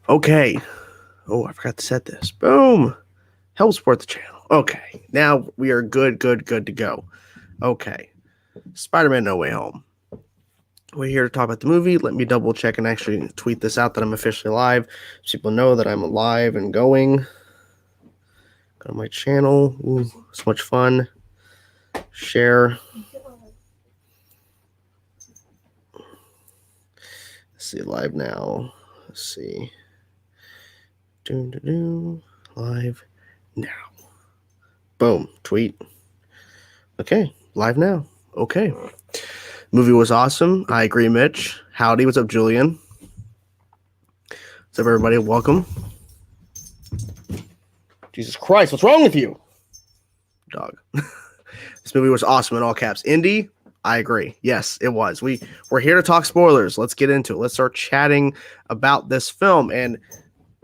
Okay. Oh, I forgot to set this. Boom. Help support the channel. Okay. Now we are good to go. Okay. Spider-Man No Way Home. We're here to talk about the movie. Let me double check and actually tweet this out that I'm officially live, so people know that I'm alive and going. Go to my channel. Ooh, so much fun. Share. Let's see, live now. Let's see. Live now. Boom. Tweet. Okay. Live now. Okay. Movie was awesome. I agree, Mitch. Howdy. What's up, Julian? What's up, everybody? Welcome. Jesus Christ. What's wrong with you? Dog. This movie was awesome in all caps. Indy, I agree. Yes, it was. We're here to talk spoilers. Let's get into it. Let's start chatting about this film. And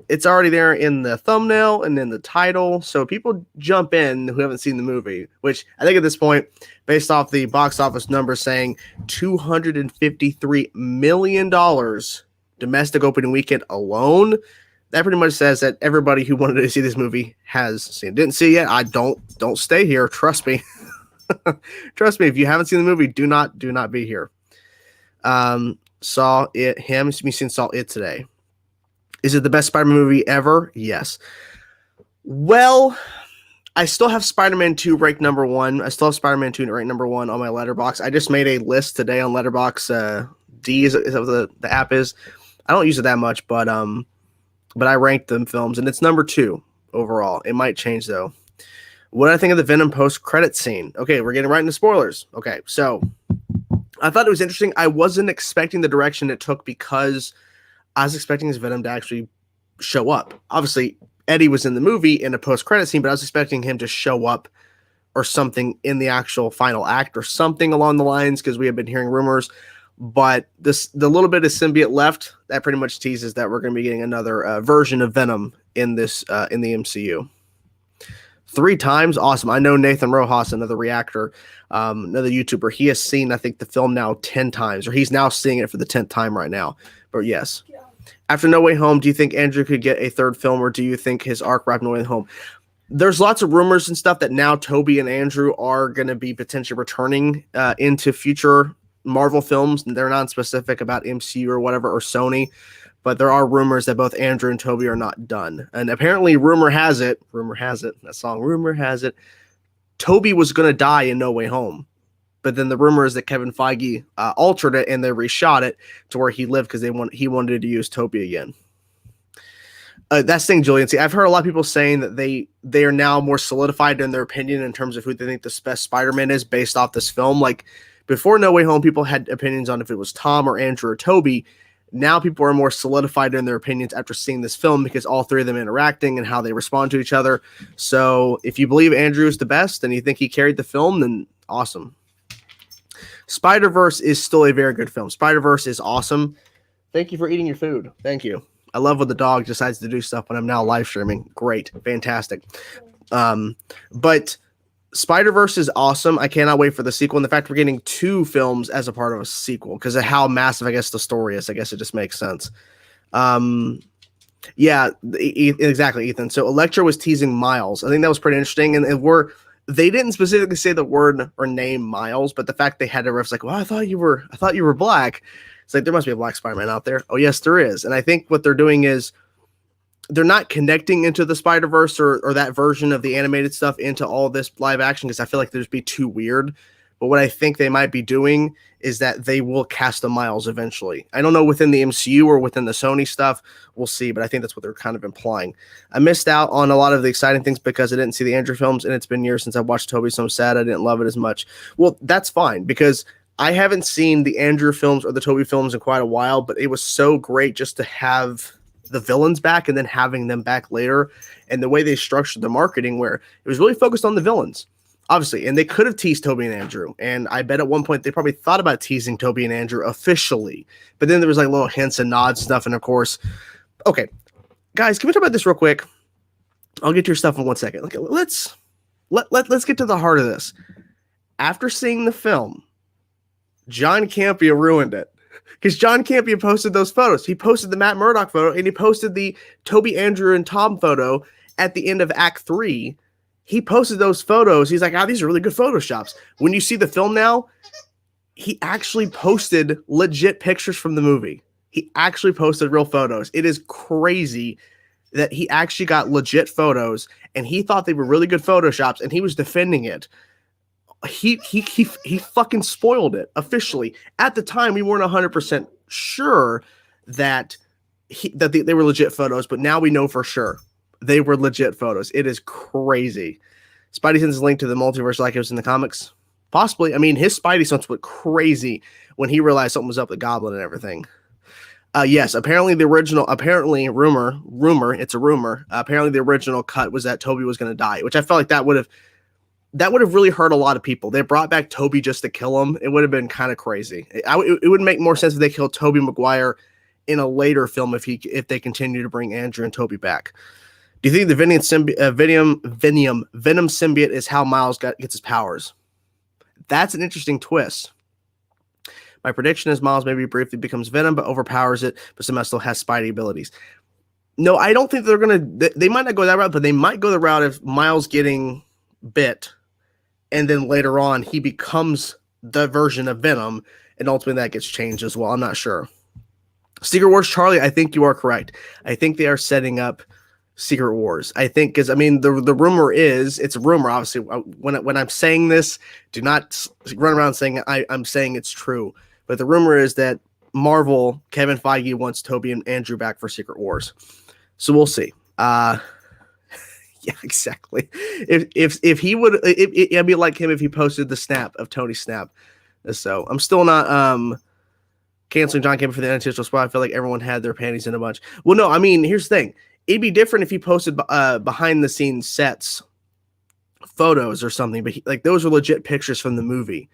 it's already there in the thumbnail and in the title. So people jump in who haven't seen the movie, which I think at this point, based off the box office numbers saying $253 million domestic opening weekend alone, that pretty much says that everybody who wanted to see this movie has seen it. Didn't see it yet. I don't stay here. Trust me. Trust me. If you haven't seen the movie, do not be here. Saw it. Saw it today. Is it the best Spider-Man movie ever? Yes. Well, I still have Spider-Man 2 ranked number 1. I still have Spider-Man 2 ranked number 1 on my Letterboxd. I just made a list today on Letterboxd. D is what the app is. I don't use it that much, but I ranked them films, and it's number 2 overall. It might change though. What did I think of the Venom post-credit scene? Okay, we're getting right into spoilers. Okay, so I thought it was interesting. I wasn't expecting the direction it took because I was expecting his Venom to actually show up. Obviously, Eddie was in the movie in a post-credit scene, but I was expecting him to show up or something in the actual final act or something along the lines because we have been hearing rumors. But the little bit of symbiote left, that pretty much teases that we're going to be getting another version of Venom in this in the MCU. 3 times, awesome. I know Nathan Rojas, another reactor, another YouTuber. He has seen, I think, the film now 10 times, or he's now seeing it for the 10th time right now. But yes. After No Way Home, do you think Andrew could get a third film, or do you think his arc wrapped No Way Home? There's lots of rumors and stuff that now Tobey and Andrew are going to be potentially returning into future Marvel films. They're not specific about MCU or whatever or Sony, but there are rumors that both Andrew and Tobey are not done. And apparently, rumor has it, that song, rumor has it, Tobey was going to die in No Way Home. But then the rumor is that Kevin Feige altered it and they reshot it to where he lived because he wanted to use Tobey again. That's the thing, Julian. See, I've heard a lot of people saying that they are now more solidified in their opinion in terms of who they think the best Spider-Man is based off this film. Like before No Way Home, people had opinions on if it was Tom or Andrew or Tobey. Now people are more solidified in their opinions after seeing this film because all 3 of them interacting and how they respond to each other. So if you believe Andrew is the best and you think he carried the film, then awesome. Spider-Verse is still a very good film. Spider-Verse is awesome. Thank you for eating your food. Thank you. I love when the dog decides to do stuff when I'm now live streaming. Great. Fantastic. But Spider-Verse is awesome. I cannot wait for the sequel. And the fact we're getting 2 films as a part of a sequel because of how massive, I guess, the story is. I guess it just makes sense. Yeah, exactly, Ethan. So Electro was teasing Miles. I think that was pretty interesting. And they didn't specifically say the word or name Miles, but the fact they had to riff like, well, I thought you were black. It's like there must be a black Spider-Man out there. Oh yes, there is. And I think what they're doing is they're not connecting into the Spider-Verse or that version of the animated stuff into all this live action because I feel like it'd just be too weird. But what I think they might be doing is that they will cast the Miles eventually. I don't know within the MCU or within the Sony stuff. We'll see, but I think that's what they're kind of implying. I missed out on a lot of the exciting things because I didn't see the Andrew films, and it's been years since I watched Tobey, so I'm sad I didn't love it as much. Well, that's fine because I haven't seen the Andrew films or the Tobey films in quite a while, but it was so great just to have the villains back and then having them back later, and the way they structured the marketing where it was really focused on the villains. Obviously, and they could have teased Tobey and Andrew, and I bet at one point they probably thought about teasing Tobey and Andrew officially, but then there was like little hints and nods stuff, and of course, okay, guys, can we talk about this real quick? I'll get to your stuff in 1 second. Okay, let's get to the heart of this. After seeing the film, John Campea ruined it. Because John Campion posted those photos. He posted the Matt Murdock photo, and he posted the Tobey, Andrew, and Tom photo at the end of Act 3. He posted those photos. He's like, these are really good Photoshops. When you see the film now, he actually posted legit pictures from the movie. He actually posted real photos. It is crazy that he actually got legit photos, and he thought they were really good Photoshops, and he was defending it. He fucking spoiled it officially. At the time, we weren't 100% sure that they were legit photos, but now we know for sure they were legit photos. It is crazy. Spidey sends a link to the multiverse like it was in the comics. Possibly. I mean, his Spidey sense went crazy when he realized something was up with Goblin and everything. Yes, apparently the original, rumor, it's a rumor. Apparently the original cut was that Tobey was going to die, which I felt like that would have really hurt a lot of people. They brought back Tobey just to kill him. It would have been kind of crazy. It would make more sense if they killed Tobey Maguire in a later film if they continue to bring Andrew and Tobey back. Do you think the Venom symbiote is how Miles gets his powers? That's an interesting twist. My prediction is Miles maybe briefly becomes Venom, but overpowers it, but somehow still has Spidey abilities. No, I don't think they might not go that route, but they might go the route of Miles getting bit, and then later on he becomes the version of Venom, and ultimately that gets changed as well. I'm not sure. Secret Wars, Charlie, I think you are correct. I think they are setting up Secret Wars. I think, because I mean, the rumor is, it's a rumor, obviously. When I'm saying this, do not run around saying I'm saying it's true. But the rumor is that Marvel, Kevin Feige wants Tobey and Andrew back for Secret Wars. So we'll see. Yeah, exactly. If he would, it'd be like him if he posted the snap of Tony's snap. So I'm still not canceling John Campion for the unintentional spot. I feel like everyone had their panties in a bunch. Well, no, I mean, here's the thing. It'd be different if he posted behind the scenes sets photos or something, but like those are legit pictures from the movie.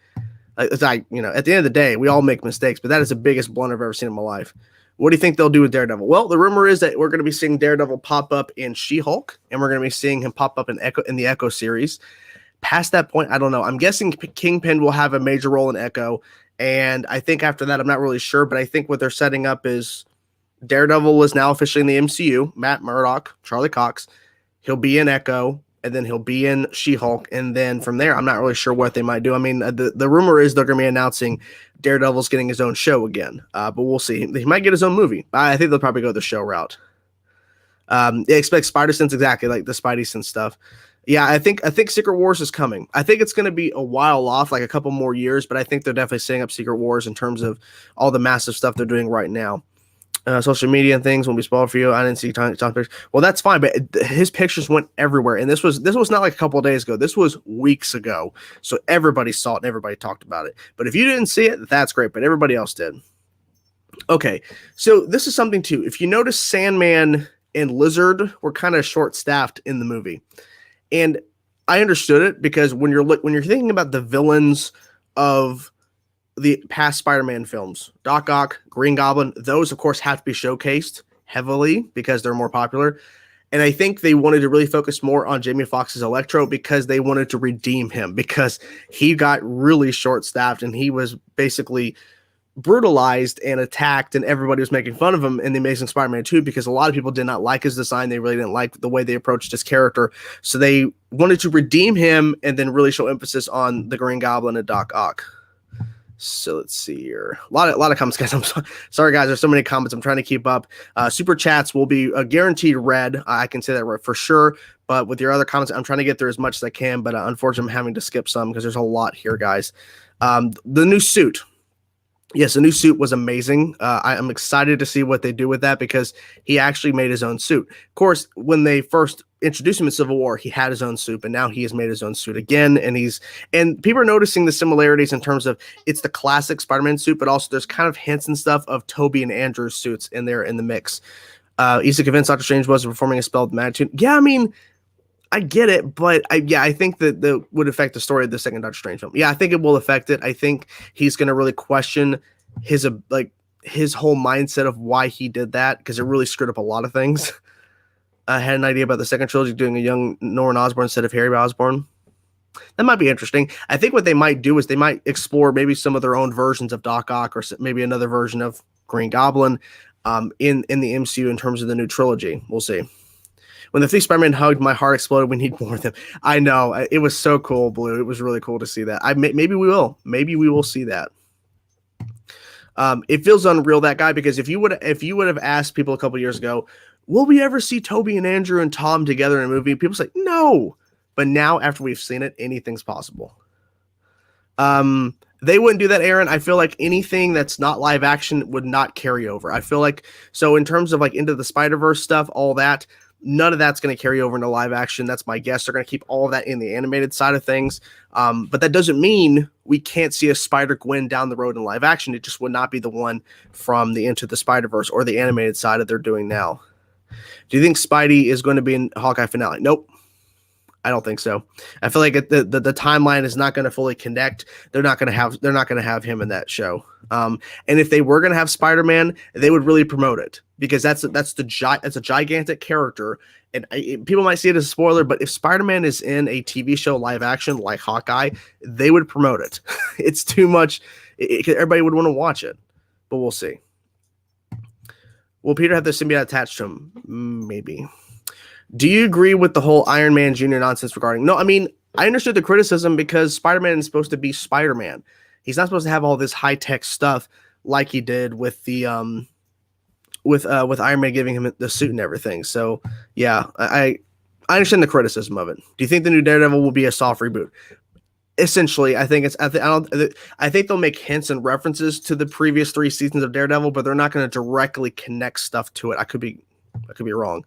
It's like, at the end of the day, we all make mistakes, but that is the biggest blunder I've ever seen in my life. What do you think they'll do with Daredevil? Well, the rumor is that we're going to be seeing Daredevil pop up in She-Hulk, and we're going to be seeing him pop up in the Echo series. Past that point, I don't know. I'm guessing Kingpin will have a major role in Echo, and I think after that, I'm not really sure, but I think what they're setting up is Daredevil is now officially in the MCU. Matt Murdock, Charlie Cox. He'll be in Echo, and then he'll be in She-Hulk, and then from there, I'm not really sure what they might do. I mean, the rumor is they're going to be announcing Daredevil's getting his own show again, but we'll see. He might get his own movie. I think they'll probably go the show route. They expect Spider-Sense, exactly like the Spidey-Sense stuff. Yeah, I think Secret Wars is coming. I think it's going to be a while off, like a couple more years, but I think they're definitely setting up Secret Wars in terms of all the massive stuff they're doing right now. Social media and things won't be spoiled for you. I didn't see Tom's pictures. Well, that's fine, but his pictures went everywhere, and this was not like a couple of days ago. This was weeks ago, so everybody saw it and everybody talked about it. But if you didn't see it, that's great, but everybody else did. Okay, so this is something too. If you notice, Sandman and Lizard were kind of short-staffed in the movie, and I understood it because when you're thinking about the villains of the past Spider-Man films, Doc Ock, Green Goblin, those of course have to be showcased heavily because they're more popular. And I think they wanted to really focus more on Jamie Foxx's Electro because they wanted to redeem him, because he got really short-staffed and he was basically brutalized and attacked, and everybody was making fun of him in The Amazing Spider-Man 2 because a lot of people did not like his design. They really didn't like the way they approached his character. So they wanted to redeem him and then really show emphasis on the Green Goblin and Doc Ock. So let's see here. A lot of comments, guys. I'm sorry, guys. There's so many comments. I'm trying to keep up. Super chats will be guaranteed read. I can say that right for sure. But with your other comments, I'm trying to get through as much as I can. But unfortunately, I'm having to skip some because there's a lot here, guys. The new suit. Yes, the new suit was amazing. I'm excited to see what they do with that because he actually made his own suit. Of course, when they first introduced him in Civil War, he had his own suit, but now he has made his own suit again. And people are noticing the similarities in terms of it's the classic Spider-Man suit, but also there's kind of hints and stuff of Tobey and Andrew's suits in there in the mix. He's convinced Doctor Strange was performing a spell of magnitude. Yeah, I mean, I get it, but I think that would affect the story of the second Doctor Strange film. Yeah, I think it will affect it. I think he's going to really question his whole mindset of why he did that, because it really screwed up a lot of things. I had an idea about the second trilogy doing a young Norman Osborn instead of Harry Osborn. That might be interesting. I think what they might do is they might explore maybe some of their own versions of Doc Ock or maybe another version of Green Goblin in the MCU in terms of the new trilogy. We'll see. When the three Spider-Man hugged, my heart exploded. We need more of them. I know. It was so cool, Blue. It was really cool to see that. Maybe we will. Maybe we will see that. It feels unreal, that guy, because if you would have asked people a couple years ago, will we ever see Tobey and Andrew and Tom together in a movie? People say no. But now, after we've seen it, anything's possible. They wouldn't do that, Aaron. I feel like anything that's not live action would not carry over. I feel like, so in terms of like Into the Spider-Verse stuff, all that, none of that's going to carry over into live action. That's my guess. They're going to keep all of that in the animated side of things. But that doesn't mean we can't see a Spider-Gwen down the road in live action. It just would not be the one from the Into the Spider-Verse or the animated side that they're doing now. Do you think Spidey is going to be in Hawkeye finale? Nope. I don't think so. I feel like the timeline is not going to fully connect. They're not going to have him in that show. And if they were going to have Spider-Man, they would really promote it, because that's a gigantic character, and people might see it as a spoiler, but if Spider-Man is in a TV show live action like Hawkeye, they would promote it. It's too much. Everybody would want to watch it, but we'll see. Will Peter have the symbiote attached to him? Maybe. Do you agree with the whole Iron Man Jr. nonsense regarding? No, I mean, I understood the criticism because Spider-Man is supposed to be Spider-Man. He's not supposed to have all this high-tech stuff like he did with the with Iron Man giving him the suit and everything. So yeah, I understand the criticism of it. Do you think the new Daredevil will be a soft reboot? Essentially, I think they'll make hints and references to the previous 3 seasons of Daredevil, but they're not going to directly connect stuff to it. I could be wrong.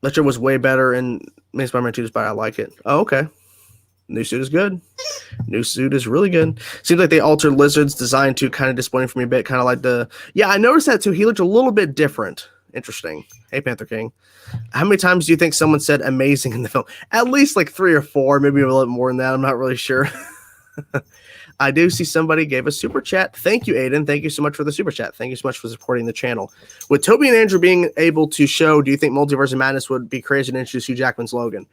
Ledger was way better in Amazing Spider-Man 2, but I like it. Oh, okay. New suit is good. New suit is really good. Seems like they altered Lizard's design too, kind of disappointing for me a bit. Kind of like I noticed that too. He looked a little bit different. Interesting. Hey, Panther King. How many times do you think someone said amazing in the film? At least like 3 or 4, maybe a little more than that. I'm not really sure. I do see somebody gave a super chat. Thank you, Aiden. Thank you so much for the super chat. Thank you so much for supporting the channel. With Tobey and Andrew being able to show, do you think Multiverse of Madness would be crazy to introduce Hugh Jackman's Logan?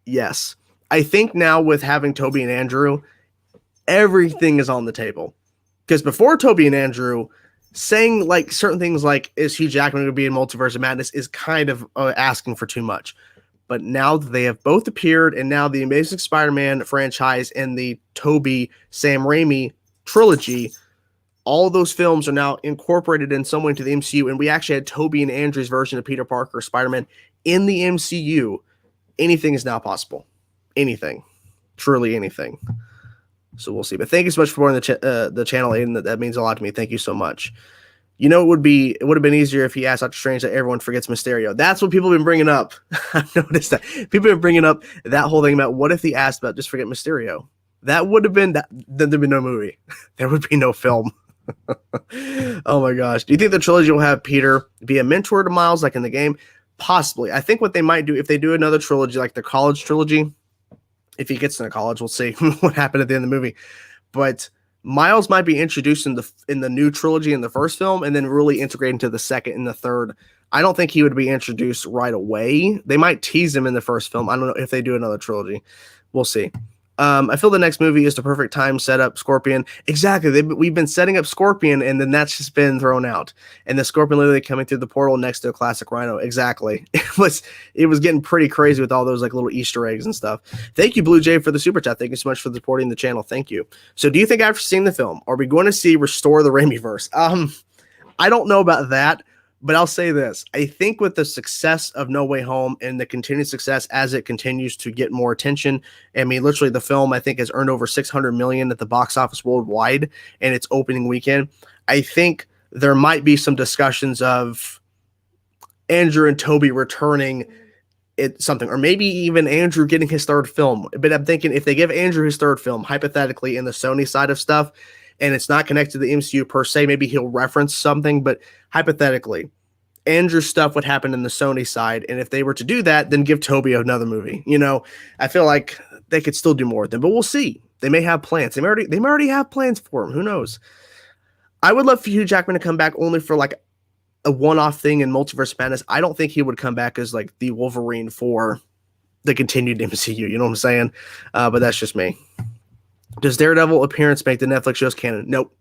Yes. I think now with having Tobey and Andrew, everything is on the table. Because before Tobey and Andrew, saying like certain things like, is Hugh Jackman going to be in Multiverse of Madness, is kind of asking for too much. But now that they have both appeared, and now the Amazing Spider-Man franchise and the Tobey Sam Raimi trilogy, all of those films are now incorporated in some way into the MCU, and we actually had Tobey and Andrew's version of Peter Parker, Spider-Man, in the MCU. Anything is now possible. Anything. Truly anything. So we'll see. But thank you so much for supporting the channel, Aiden. That means a lot to me. Thank you so much. You know, it would have been easier if he asked Doctor Strange that everyone forgets Mysterio. That's what people have been bringing up. I've noticed that. People have been bringing up that whole thing about what if he asked about just forget Mysterio. That would have been, then there'd be no movie. There would be no film. Oh my gosh. Do you think the trilogy will have Peter be a mentor to Miles like in the game? Possibly. I think what they might do, if they do another trilogy like the college trilogy, if he gets into college, we'll see what happened at the end of the movie. But Miles might be introduced in the new trilogy in the first film and then really integrate into the second and the third. I don't think he would be introduced right away. They might tease him in the first film. I don't know if they do another trilogy. We'll see. I feel the next movie is the perfect time set up Scorpion. Exactly. We've been setting up Scorpion, and then that's just been thrown out. And the Scorpion literally coming through the portal next to a classic Rhino. Exactly. It was getting pretty crazy with all those like little Easter eggs and stuff. Thank you, Blue Jay, for the super chat. Thank you so much for supporting the channel. Thank you. So, do you think after seeing the film, are we going to see Restore the Raimiverse? I don't know about that. But I'll say this. I think with the success of No Way Home and the continued success as it continues to get more attention, I mean, literally the film, I think, has earned over $600 million at the box office worldwide in its opening weekend. I think there might be some discussions of Andrew and Tobey returning something, or maybe even Andrew getting his third film. But I'm thinking if they give Andrew his third film, hypothetically, in the Sony side of stuff, and it's not connected to the MCU per se, maybe he'll reference something, but hypothetically, Andrew's stuff would happen in the Sony side, and if they were to do that, then give Tobey another movie. You know, I feel like they could still do more with them, but we'll see. They may have plans. They may already have plans for him. Who knows? I would love for Hugh Jackman to come back only for like a one-off thing in Multiverse of Madness. I don't think he would come back as like the Wolverine for the continued MCU. You know what I'm saying? But that's just me. Does Daredevil appearance make the Netflix shows canon? Nope.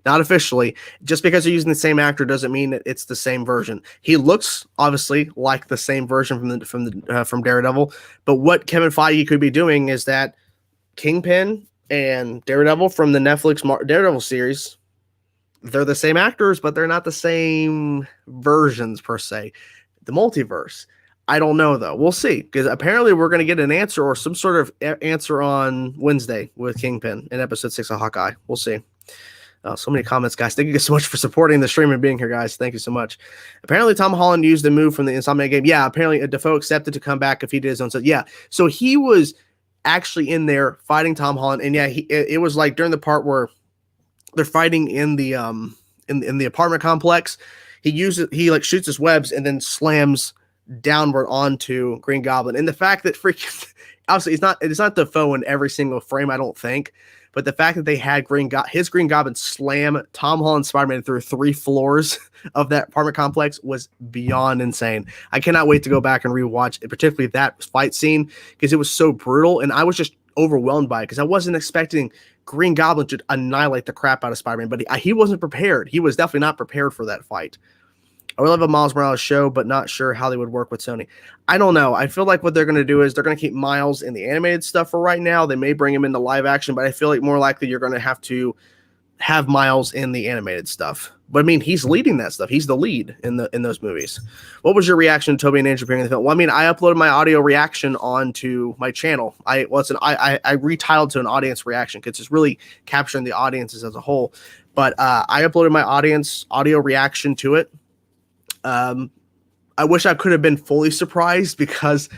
Not officially. Just because they're using the same actor doesn't mean that it's the same version. He looks obviously like the same version from Daredevil, but what Kevin Feige could be doing is that Kingpin and Daredevil from the Netflix Daredevil series, they're the same actors, but they're not the same versions per se. The multiverse. I don't know though. We'll see, because apparently we're going to get an answer or some sort of answer on Wednesday with Kingpin in episode 6 of Hawkeye. We'll see. So many comments, guys. Thank you so much for supporting the stream and being here, guys. Thank you so much. Apparently, Tom Holland used the move from the Insomniac game. Yeah, apparently Dafoe accepted to come back if he did his own stuff. Yeah, so he was actually in there fighting Tom Holland, and yeah, it was like during the part where they're fighting in the in the apartment complex. He like shoots his webs and then slams downward onto Green Goblin. And the fact that freaking obviously it's not Dafoe in every single frame, I don't think. But the fact that they had his Green Goblin slam Tom Holland's Spider-Man through 3 floors of that apartment complex was beyond insane. I cannot wait to go back and rewatch it, particularly that fight scene, because it was so brutal, and I was just overwhelmed by it because I wasn't expecting Green Goblin to annihilate the crap out of Spider-Man, but he wasn't prepared. He was definitely not prepared for that fight. I would love a Miles Morales show, but not sure how they would work with Sony. I don't know. I feel like what they're going to do is they're going to keep Miles in the animated stuff for right now. They may bring him into live action, but I feel like more likely you're going to have Miles in the animated stuff. But I mean, he's leading that stuff. He's the lead in those movies. What was your reaction to Tobey and Andrew appearing in the film? Well, I mean, I uploaded my audio reaction onto my channel. I retitled to an audience reaction because it's really capturing the audiences as a whole. But I uploaded my audio reaction to it. I wish I could have been fully surprised, because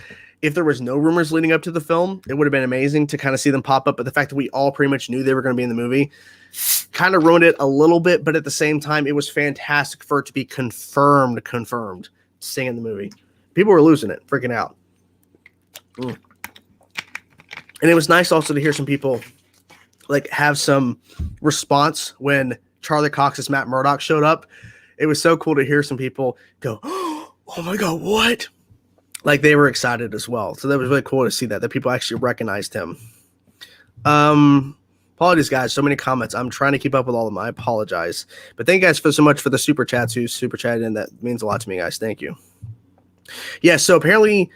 if there was no rumors leading up to the film, it would have been amazing to kind of see them pop up. But the fact that we all pretty much knew they were going to be in the movie kind of ruined it a little bit. But at the same time, it was fantastic for it to be confirmed seeing in the movie. People were losing it, freaking out. And it was nice also to hear some people like have some response when Charlie Cox's Matt Murdock showed up. It was so cool to hear some people go, "Oh my God, what?" Like they were excited as well. So that was really cool to see that people actually recognized him. Apologies, guys. So many comments. I'm trying to keep up with all of them. I apologize. But thank you guys so much for the super chats who super chatted in. That means a lot to me, guys. Thank you. Yeah, so apparently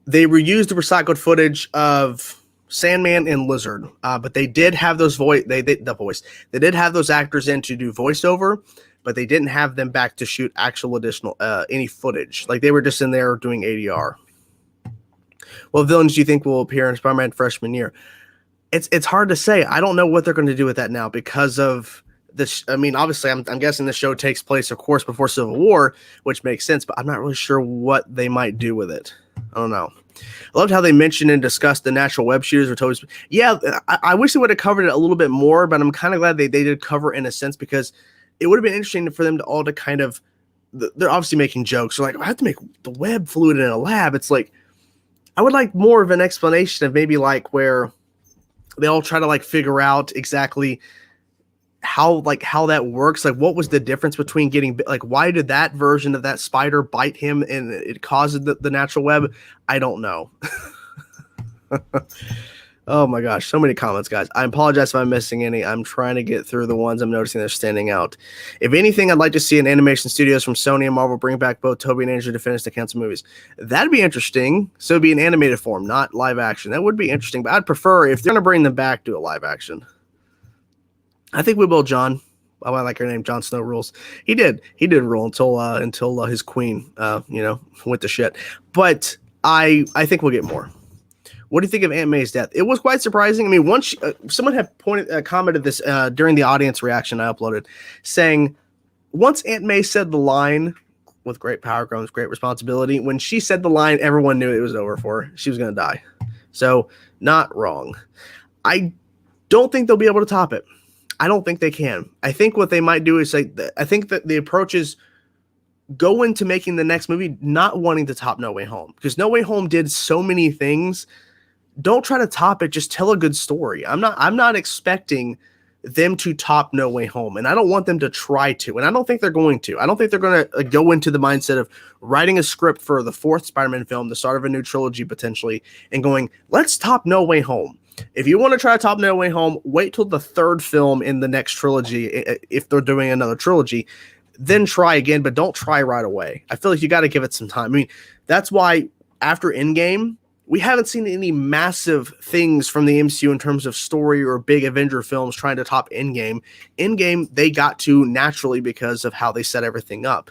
they reused the recycled footage of Sandman and Lizard. But they did have those They did have those actors in to do voiceover, but they didn't have them back to shoot actual additional any footage. Like they were just in there doing ADR. What villains do you think will appear in Spider-Man freshman year? It's hard to say. I don't know what they're going to do with that now because of this. I mean, obviously, I'm guessing the show takes place, of course, before Civil War, which makes sense. But I'm not really sure what they might do with it. I don't know. I loved how they mentioned and discussed the natural web shooters with Tobey's. Yeah, I wish they would have covered it a little bit more, but I'm kind of glad they did cover it in a sense, because it would have been interesting for them to kind of, they're obviously making jokes. They're like, I have to make the web fluid in a lab. It's like, I would like more of an explanation of maybe like where they all try to like figure out exactly how that works. Like what was the difference between getting, like, why did that version of that spider bite him and it caused the natural web? I don't know. Oh my gosh, so many comments, guys. I apologize if I'm missing any. I'm trying to get through the ones I'm noticing they're standing out. If anything, I'd like to see an animation studios from Sony and Marvel bring back both Tobey and Andrew to finish the canceled movies. That'd be interesting. So it'd be an animated form, not live action. That would be interesting, but I'd prefer, if they're going to bring them back, do a live action. I think we will, John. I like your name, Jon Snow rules. He did rule until his queen, went to shit. But I think we'll get more. What do you think of Aunt May's death? It was quite surprising. I mean, once someone had commented this during the audience reaction I uploaded, saying once Aunt May said the line, "With great power comes great responsibility," when she said the line, everyone knew it was over for her. She was going to die. So not wrong. I don't think they'll be able to top it. I don't think they can. I think what they might do is I think that the approach is go into making the next movie not wanting to top No Way Home, because No Way Home did so many things. Don't try to top it. Just tell a good story. I'm not expecting them to top No Way Home. And I don't want them to try to. And I don't think they're going to. I don't think they're going to go into the mindset of writing a script for the fourth Spider-Man film, the start of a new trilogy potentially, and going, let's top No Way Home. If you want to try to top No Way Home, wait till the third film in the next trilogy, if they're doing another trilogy, then try again, but don't try right away. I feel like you got to give it some time. I mean, that's why after Endgame, we haven't seen any massive things from the MCU in terms of story or big Avenger films trying to top Endgame. Endgame, they got to naturally because of how they set everything up.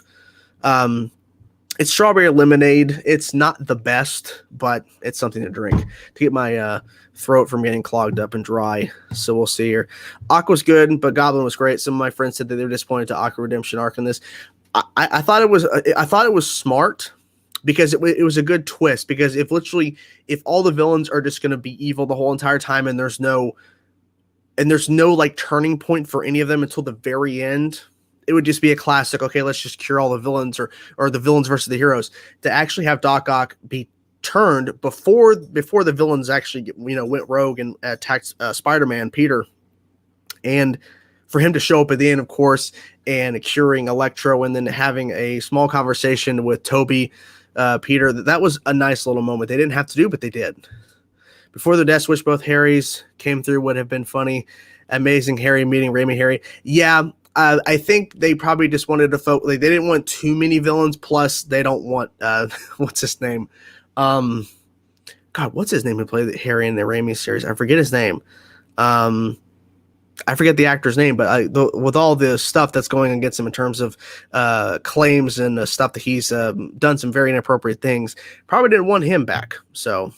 It's strawberry lemonade. It's not the best, but it's something to drink to get my throat from getting clogged up and dry. So we'll see here. Aqua's good, but Goblin was great. Some of my friends said that they were disappointed to Aqua Redemption arc in this. I thought it was smart. Because it was a good twist. Because if all the villains are just going to be evil the whole entire time, and there's no like turning point for any of them until the very end, it would just be a classic. Okay, let's just cure all the villains, or the villains versus the heroes. To actually have Doc Ock be turned before the villains actually went rogue and attacked Spider-Man Peter, and for him to show up at the end, of course, and curing Electro, and then having a small conversation with Tobey. Peter, that was a nice little moment. They didn't have to do, but they did. Before the death wish, both Harrys came through would have been funny. Amazing Harry meeting Raimi Harry. Yeah, I think they probably just wanted to focus. Like, they didn't want too many villains. Plus, they don't want what's his name? God, what's his name who played Harry in the Raimi series? I forget his name. I forget the actor's name, but with all the stuff that's going against him in terms of claims and stuff that he's done some very inappropriate things, probably didn't want him back. So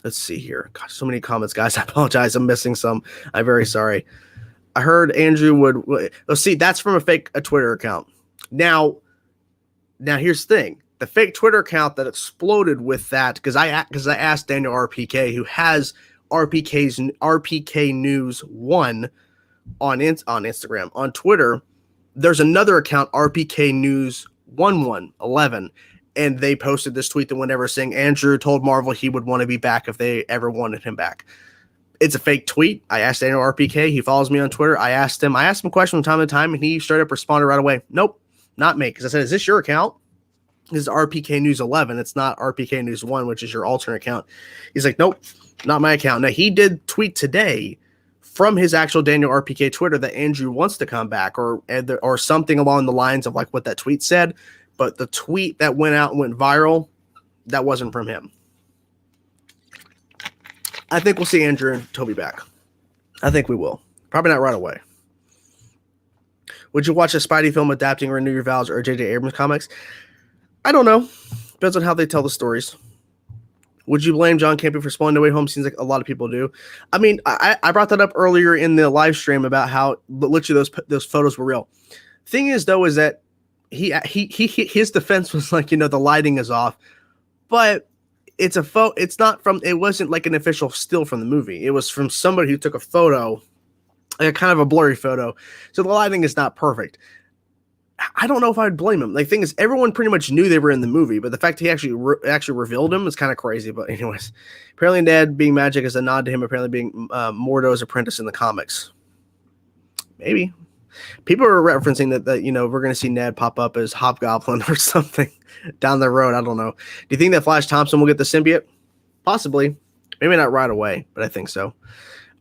let's see here. Gosh, so many comments, guys. I apologize. I'm missing some. I'm very sorry. I heard Andrew would. Let's see. That's from a Twitter account. Now here's the thing. The fake Twitter account that exploded with that, because I asked Daniel RPK, who has RPK News 1 on Instagram. On Twitter, there's another account, RPK News 1111, and they posted this tweet that whenever saying Andrew told Marvel he would want to be back if they ever wanted him back. It's a fake tweet. I asked Daniel RPK. He follows me on Twitter. I asked him a question from time to time, and he straight up responded right away. Nope, not me. Because I said, is this your account? This is RPK News 11. It's not RPK News 1, which is your alternate account. He's like, nope, not my account. Now, he did tweet today from his actual Daniel RPK Twitter that Andrew wants to come back, or something along the lines of like what that tweet said. But the tweet that went out and went viral, that wasn't from him. I think we'll see Andrew and Tobey back. I think we will. Probably not right away. Would you watch a Spidey film adapting Renew Your Vows or J.J. Abrams comics? I don't know. Depends on how they tell the stories. Would you blame John Campbell for spoiling No Way Home? Seems like a lot of people do. I mean, I brought that up earlier in the live stream about how literally those photos were real. Thing is, though, is that his defense was like, the lighting is off, but it's a photo. It's not from. It wasn't like an official still from the movie. It was from somebody who took a photo, like a kind of a blurry photo. So the lighting is not perfect. I don't know if I would blame him. Like, thing is, everyone pretty much knew they were in the movie, but the fact he actually revealed him is kind of crazy. But anyways, apparently Ned being magic is a nod to him apparently being Mordo's apprentice in the comics. Maybe. People are referencing that we're going to see Ned pop up as Hobgoblin or something down the road. I don't know. Do you think that Flash Thompson will get the symbiote? Possibly. Maybe not right away, but I think so.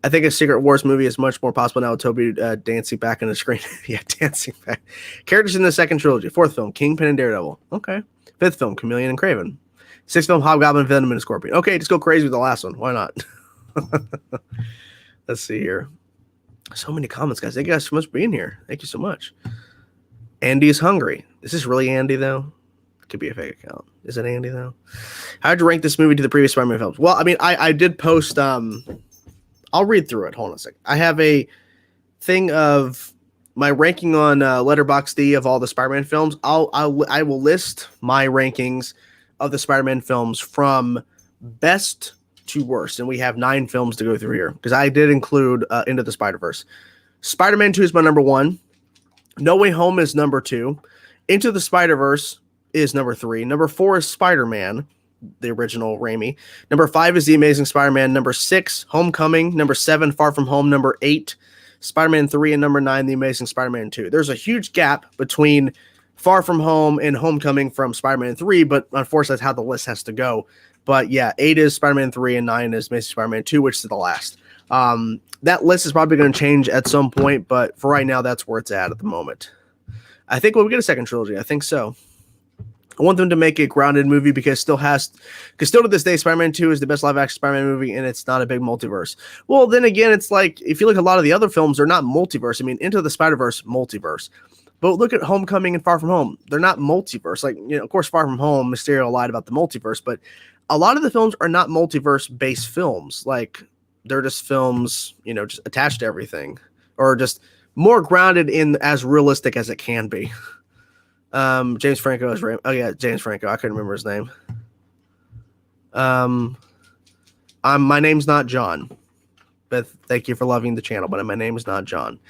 I think a Secret Wars movie is much more possible now with Tobey dancing back on the screen. Yeah, dancing back. Characters in the second trilogy. Fourth film, Kingpin and Daredevil. Okay. Fifth film, Chameleon and Kraven. Sixth film, Hobgoblin, Venom, and Scorpion. Okay, just go crazy with the last one. Why not? Let's see here. So many comments, guys. Thank you guys so much for being here. Thank you so much. Andy is hungry. Is this really Andy, though? Could be a fake account. Is it Andy, though? How'd you rank this movie to the previous Spider-Man films? Well, I mean, I did post... I'll read through it. Hold on a second. I have a thing of my ranking on Letterboxd of all the Spider-Man films. I will list my rankings of the Spider-Man films from best to worst, and we have 9 films to go through here because I did include Into the Spider-Verse. Spider-Man 2 is my number 1. No Way Home is number 2. Into the Spider-Verse is number 3. Number 4 is Spider-Man, the original Raimi. Number 5 is The Amazing Spider-Man. Number 6, Homecoming. Number 7, Far From Home. Number 8, Spider-Man 3, and number 9, The Amazing Spider-Man 2. There's a huge gap between Far From Home and Homecoming from Spider-Man 3, but unfortunately, that's how the list has to go. But yeah, 8 is Spider-Man 3, and 9 is Amazing Spider-Man 2, which is the last. That list is probably going to change at some point, but for right now, that's where it's at the moment. I think we'll get a second trilogy. I think so. I want them to make a grounded movie because still to this day, Spider-Man 2 is the best live-action Spider-Man movie, and it's not a big multiverse. Well, then again, it's like, if you look at a lot of the other films, they're not multiverse. I mean, Into the Spider-Verse, multiverse. But look at Homecoming and Far From Home. They're not multiverse. Like, of course, Far From Home, Mysterio lied about the multiverse, but a lot of the films are not multiverse-based films. Like, they're just films, just attached to everything, or just more grounded in as realistic as it can be. James Franco is James Franco. I couldn't remember his name. My name's not John, but thank you for loving the channel. But my name is not John.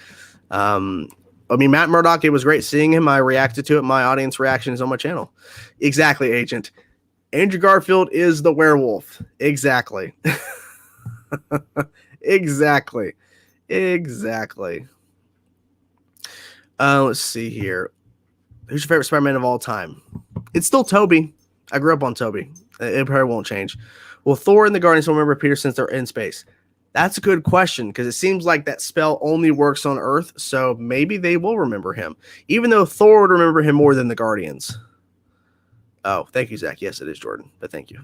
Matt Murdock. It was great seeing him. I reacted to it. My audience reaction is on my channel. Exactly, Agent. Andrew Garfield is the werewolf. Exactly. Exactly. Let's see here. Who's your favorite Spider-Man of all time? It's still Tobey. I grew up on Tobey. It probably won't change. Will Thor and the Guardians remember Peter since they're in space? That's a good question, because it seems like that spell only works on Earth, so maybe they will remember him, even though Thor would remember him more than the Guardians. Oh, thank you, Zach. Yes, it is Jordan, but thank you.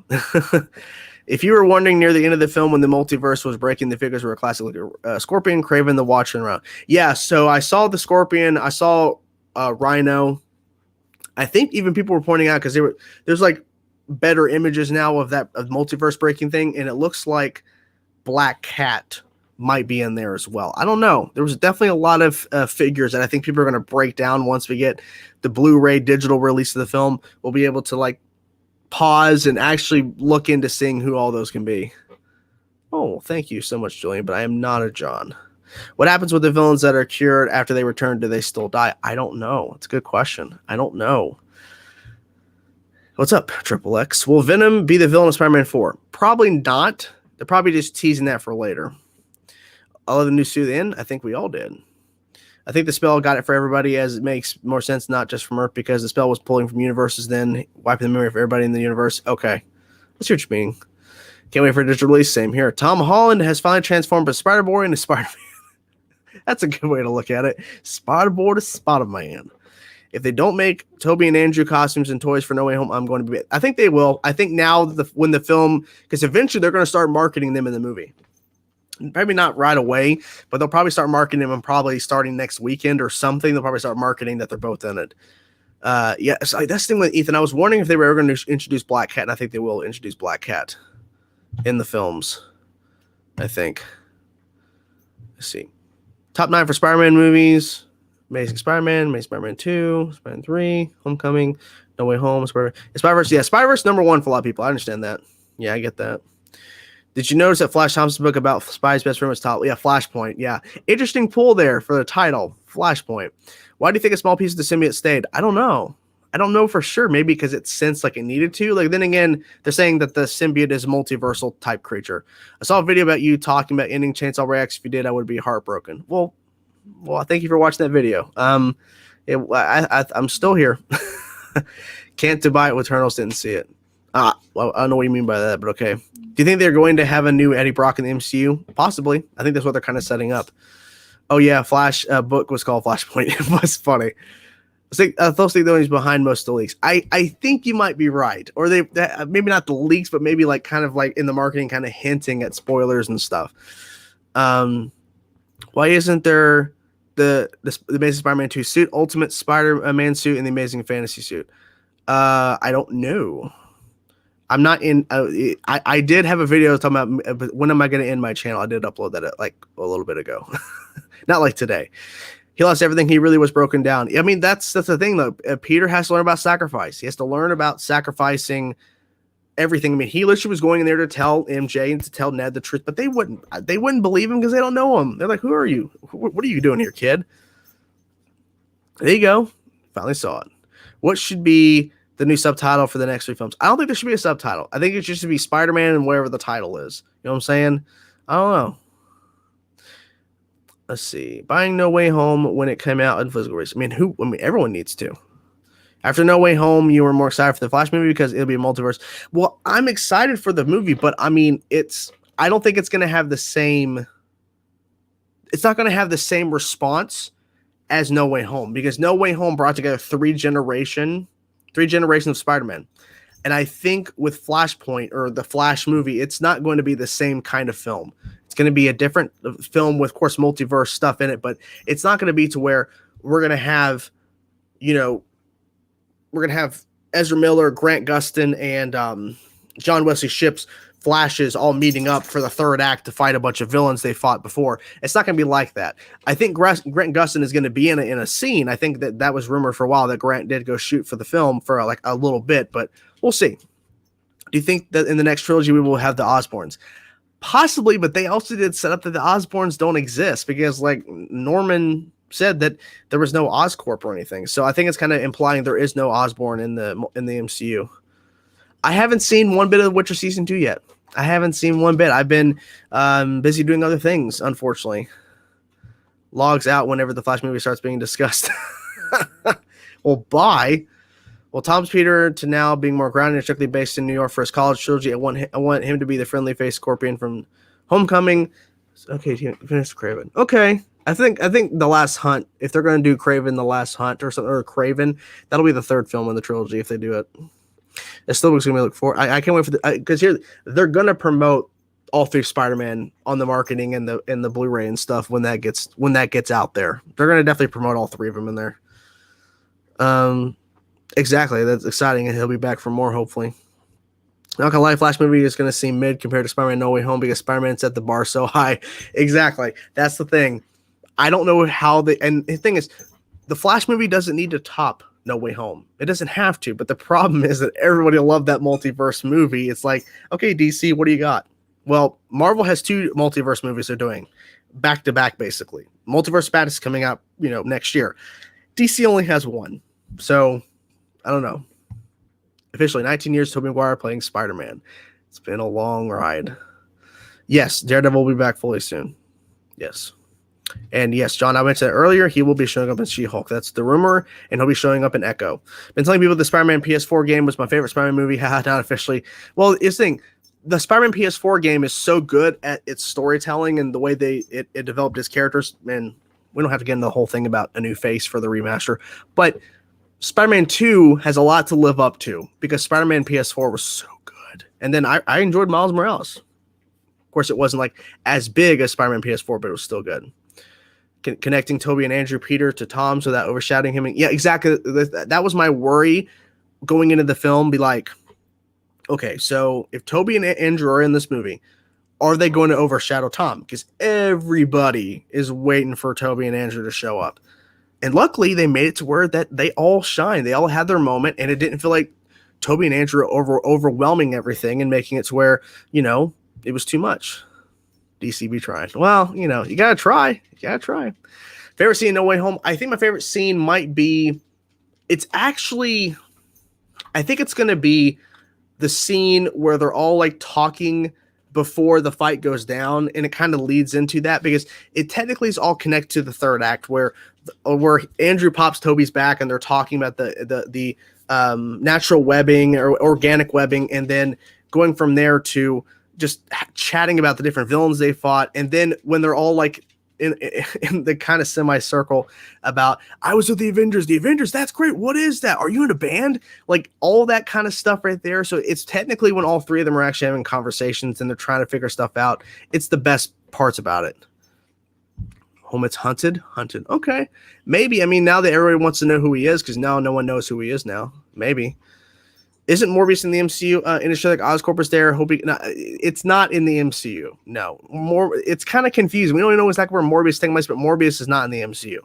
If you were wondering near the end of the film when the multiverse was breaking, the figures were a classic Scorpion, Kraven, the Watcher, and around. Yeah, so I saw the Scorpion. I saw Rhino. I think even people were pointing out, because there's like better images now of multiverse breaking thing, and it looks like Black Cat might be in there as well. I don't know. There was definitely a lot of figures that I think people are going to break down once we get the Blu-ray digital release of the film. We'll be able to like pause and actually look into seeing who all those can be. Oh, thank you so much, Julian, but I am not a John. What happens with the villains that are cured after they return? Do they still die? I don't know. It's a good question. I don't know. What's up, Triple X? Will Venom be the villain of Spider-Man 4? Probably not. They're probably just teasing that for later. I love the new suit in. I think we all did. I think the spell got it for everybody, as it makes more sense, not just from Earth, because the spell was pulling from universes, then wiping the memory of everybody in the universe. Okay. I see what you mean. Can't wait for a digital release. Same here. Tom Holland has finally transformed from Spider-Boy into Spider-Man. That's a good way to look at it. Spider-Boy to Spider-Man. If they don't make Tobey and Andrew costumes and toys for No Way Home, I'm going to be... I think they will. I think now, when the film... Because eventually they're going to start marketing them in the movie. Maybe not right away, but they'll probably start marketing them, and probably starting next weekend or something. They'll probably start marketing that they're both in it. Yeah, so that's the thing with Ethan. I was wondering if they were ever going to introduce Black Cat, and I think they will introduce Black Cat in the films, I think. Let's see. Top 9 for Spider-Man movies. Amazing Spider-Man 2, Spider-Man 3, Homecoming, No Way Home, Spider-Verse. Yeah, Spider-Verse number 1 for a lot of people. I understand that. Yeah, I get that. Did you notice that Flash Thompson's book about Spy's best friend was top? Yeah, Flashpoint. Yeah. Interesting pull there for the title, Flashpoint. Why do you think a small piece of the symbiote stayed? I don't know. I don't know for sure. Maybe because it sensed like it needed to. Like, then again, they're saying that the symbiote is a multiversal type creature. I saw a video about you talking about ending Chainsaw Reacts. If you did, I would be heartbroken. Well, thank you for watching that video. I'm still here. Can't debate with Eternals, didn't see it. Well, I don't know what you mean by that, but okay. Do you think they're going to have a new Eddie Brock in the MCU? Possibly. I think that's what they're kind of setting up. Oh yeah, Flash book was called Flashpoint. It was funny. I thought he's behind most of the leaks. I think you might be right, or they maybe not the leaks, but maybe like kind of like in the marketing, kind of hinting at spoilers and stuff. Why isn't there the Amazing Spider-Man 2 suit, Ultimate Spider-Man suit, and the Amazing Fantasy suit? I don't know. I'm not in. I did have a video talking about when am I going to end my channel. I did upload that like a little bit ago, not like today. He lost everything. He really was broken down. I mean, that's the thing though. Peter has to learn about sacrifice. He has to learn about sacrificing everything. I mean, he literally was going in there to tell MJ and to tell Ned the truth, but they wouldn't believe him because they don't know him. They're like, "Who are you? What are you doing here, kid?" There you go. Finally saw it. What should be the new subtitle for the next 3 films? I don't think there should be a subtitle. I think it should just be Spider-Man and whatever the title is. You know what I'm saying? I don't know. Let's see. Buying No Way Home when it came out in physical release. Everyone needs to. After No Way Home, you were more excited for the Flash movie because it'll be a multiverse. Well, I'm excited for the movie, but I don't think it's going to have the same. It's not going to have the same response as No Way Home, because No Way Home brought together three generations of Spider-Man. And I think with Flashpoint or the Flash movie, it's not going to be the same kind of film. It's going to be a different film with, of course, multiverse stuff in it, but it's not going to be to where we're going to have, Ezra Miller, Grant Gustin, and John Wesley Shipp's Flashes all meeting up for the third act to fight a bunch of villains they fought before. It's not going to be like that. I think Grant Gustin is going to be in a scene. I think that was rumored for a while that Grant did go shoot for the film for like a little bit, but we'll see. Do you think that in the next trilogy we will have the Osborns? Possibly, but they also did set up that the Osborns don't exist because, like, Norman said that there was no Oscorp or anything. So I think it's kind of implying there is no Osborn in the MCU. I haven't seen one bit of Witcher season 2 yet. I haven't seen one bit. I've been busy doing other things, unfortunately. Logs out whenever the Flash movie starts being discussed. Well, bye. Well, Tom's Peter to now being more grounded and strictly based in New York for his college trilogy. I want him to be the friendly-faced Scorpion from Homecoming. Okay, finish Craven. Okay. I think The Last Hunt, if they're going to do Craven The Last Hunt or something, or Craven, that'll be the third film in the trilogy if they do it. It still looks going to be look for. I can't wait for because here they're going to promote all three Spider-Man on the marketing and the Blu-ray and stuff when that gets out there. They're going to definitely promote all three of them in there. Exactly, that's exciting, and he'll be back for more hopefully. Not gonna lie, Flash movie is gonna seem mid compared to Spider-Man No Way Home because Spider-Man set the bar so high. Exactly, that's the thing. I don't know how and the thing is, the Flash movie doesn't need to top No Way Home. It doesn't have to, but the problem is that everybody loved that multiverse movie. It's like, okay, DC, what do you got? Well, Marvel has two multiverse movies they're doing back to back, basically. Multiverse Madness is coming out, next year. DC only has one, so I don't know. Officially 19 years, Tobey Maguire playing Spider-Man. It's been a long ride. Yes, Daredevil will be back fully soon. Yes. And yes, John, I mentioned that earlier. He will be showing up in She-Hulk. That's the rumor, and he'll be showing up in Echo. Been telling people the Spider-Man PS4 game was my favorite Spider-Man movie. Haha, not officially. Well, it's the thing. The Spider-Man PS4 game is so good at its storytelling and the way it developed its characters. And we don't have to get into the whole thing about a new face for the remaster. But Spider-Man 2 has a lot to live up to because Spider-Man PS4 was so good. And then I enjoyed Miles Morales. Of course, it wasn't like as big as Spider-Man PS4, but it was still good. Connecting Tobey and Andrew Peter to Tom's without overshadowing him. Yeah, exactly. That was my worry going into the film. Be like, okay, so if Tobey and Andrew are in this movie, are they going to overshadow Tom? Because everybody is waiting for Tobey and Andrew to show up. And luckily, they made it to where that they all shine. They all had their moment, and it didn't feel like Tobey and Andrew overwhelming everything and making it to where, it was too much. DC be trying. Well, you got to try. You got to try. Favorite scene in No Way Home? I think my favorite scene might be, I think it's going to be the scene where they're all like talking before the fight goes down, and it kind of leads into that because it technically is all connected to the third act where Andrew pops Tobey's back and they're talking about the natural webbing or organic webbing, and then going from there to just chatting about the different villains they fought. And then when they're all like in the kind of semicircle about, I was with the Avengers, that's great. What is that? Are you in a band? Like all that kind of stuff right there. So it's technically when all three of them are actually having conversations and they're trying to figure stuff out. It's the best parts about it. Home, it's hunted. Okay. Maybe. I mean, now that everybody wants to know who he is, because now no one knows who he is now. Maybe. Isn't Morbius in the MCU? Initially, like Oscorp is there. It's not in the MCU. No. It's kind of confusing. We don't even know exactly where Morbius is taking place, but Morbius is not in the MCU.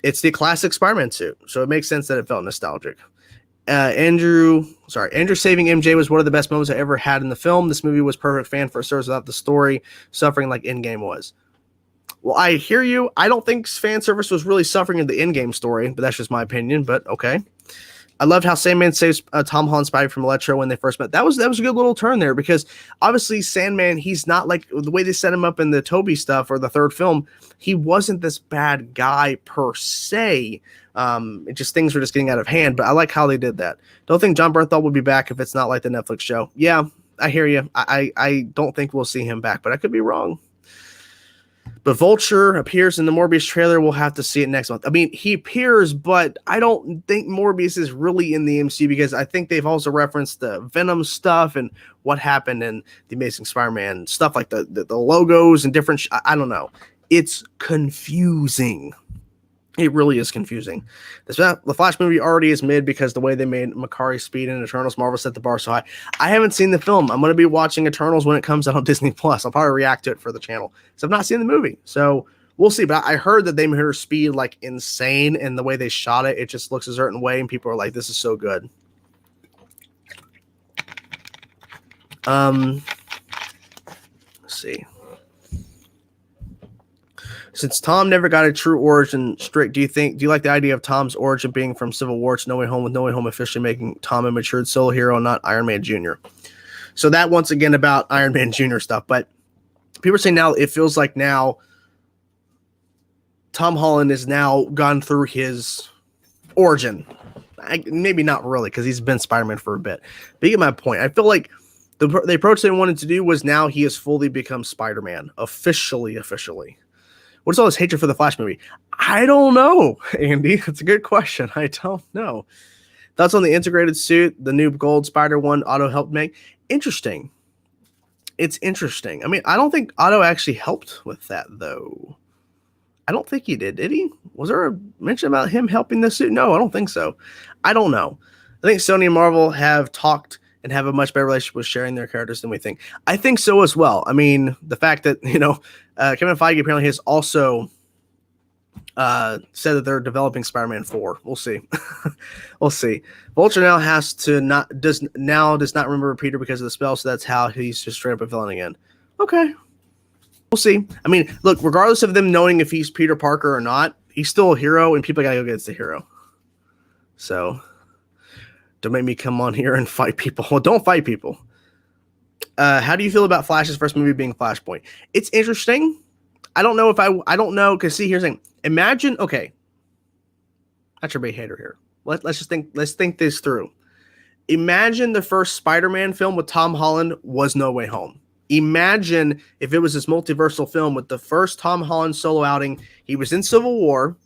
It's the classic Spider-Man suit, so it makes sense that it felt nostalgic. Andrew saving MJ was one of the best moments I ever had in the film. This movie was perfect fan first service without the story suffering like Endgame was. Well, I hear you. I don't think fan service was really suffering in the Endgame story, but that's just my opinion. But okay. I loved how Sandman saves Tom Holland's body from Electro when they first met. That was a good little turn there, because obviously Sandman, he's not like the way they set him up in the Tobey stuff or the third film. He wasn't this bad guy per se. It just, things were just getting out of hand. But I like how they did that. Don't think John Bernthal would be back if it's not like the Netflix show. Yeah, I hear you. I don't think we'll see him back, but I could be wrong. But Vulture appears in the Morbius trailer. We'll have to see it next month. I mean, he appears, but I don't think Morbius is really in the MCU, because I think they've also referenced the Venom stuff and what happened in the Amazing Spider-Man stuff, like the logos and different. I don't know. It's confusing. It really is confusing. The Flash movie already is mid because the way they made Makari, Speed, and Eternals, Marvel set the bar so high. I haven't seen the film. I'm going to be watching Eternals when it comes out on Disney Plus. I'll probably react to it for the channel. So I've not seen the movie. So we'll see. But I heard that they made her Speed like insane, and the way they shot it, it just looks a certain way, and people are like, this is so good. Let's see. Since Tom never got a true origin straight, do you like the idea of Tom's origin being from Civil War to No Way Home, with No Way Home officially making Tom a matured solo hero and not Iron Man Jr.? So that, once again, about Iron Man Jr. stuff. But people are saying now it feels like now Tom Holland has now gone through his origin. Maybe not really, because he's been Spider-Man for a bit. But you get my point. I feel like the approach they wanted to do was now he has fully become Spider-Man. Officially. What's all this hatred for the Flash movie? I don't know, Andy. That's a good question. I don't know. Thoughts on the integrated suit, the new gold Spider one Otto helped make? Interesting. It's interesting. I mean, I don't think Otto actually helped with that, though. I don't think he did he? Was there a mention about him helping the suit? No, I don't think so. I don't know. I think Sony and Marvel have talked and have a much better relationship with sharing their characters than we think. I think so as well. I mean, the fact that, Kevin Feige apparently has also said that they're developing Spider-Man 4. We'll see. We'll see. Vulture now does not remember Peter because of the spell, so that's how he's just straight up a villain again. Okay. We'll see. I mean, look, regardless of them knowing if he's Peter Parker or not, he's still a hero, and people gotta go against the hero. So don't make me come on here and fight people. Well, don't fight people. How do you feel about Flash's first movie being Flashpoint? It's interesting. I don't know, because see, here's the thing. Imagine, okay, not your big hater here. Let's think this through. Imagine the first Spider-Man film with Tom Holland was No Way Home. Imagine if it was this multiversal film with the first Tom Holland solo outing. He was in Civil War,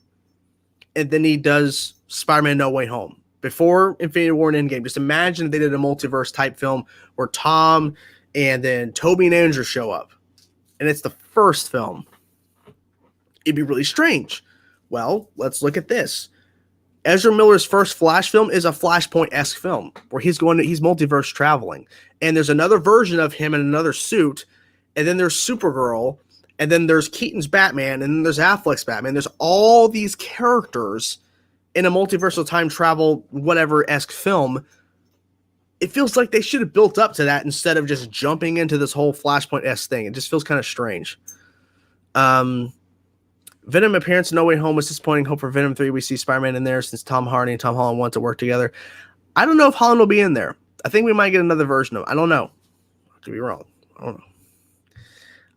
and then he does Spider-Man No Way Home. Before Infinity War and Endgame, just imagine if they did a multiverse type film where Tom and then Tobey and Andrew show up, and it's the first film. It'd be really strange. Well, let's look at this. Ezra Miller's first Flash film is a Flashpoint-esque film where he's multiverse traveling, and there's another version of him in another suit, and then there's Supergirl, and then there's Keaton's Batman, and then there's Affleck's Batman. There's all these characters in a multiversal time travel, whatever-esque film. It feels like they should have built up to that instead of just jumping into this whole Flashpoint-esque thing. It just feels kind of strange. Venom appearance in No Way Home was disappointing. Hope for Venom 3. We see Spider-Man in there since Tom Hardy and Tom Holland want to work together. I don't know if Holland will be in there. I think we might get another version of it. I don't know. I could be wrong. I don't know.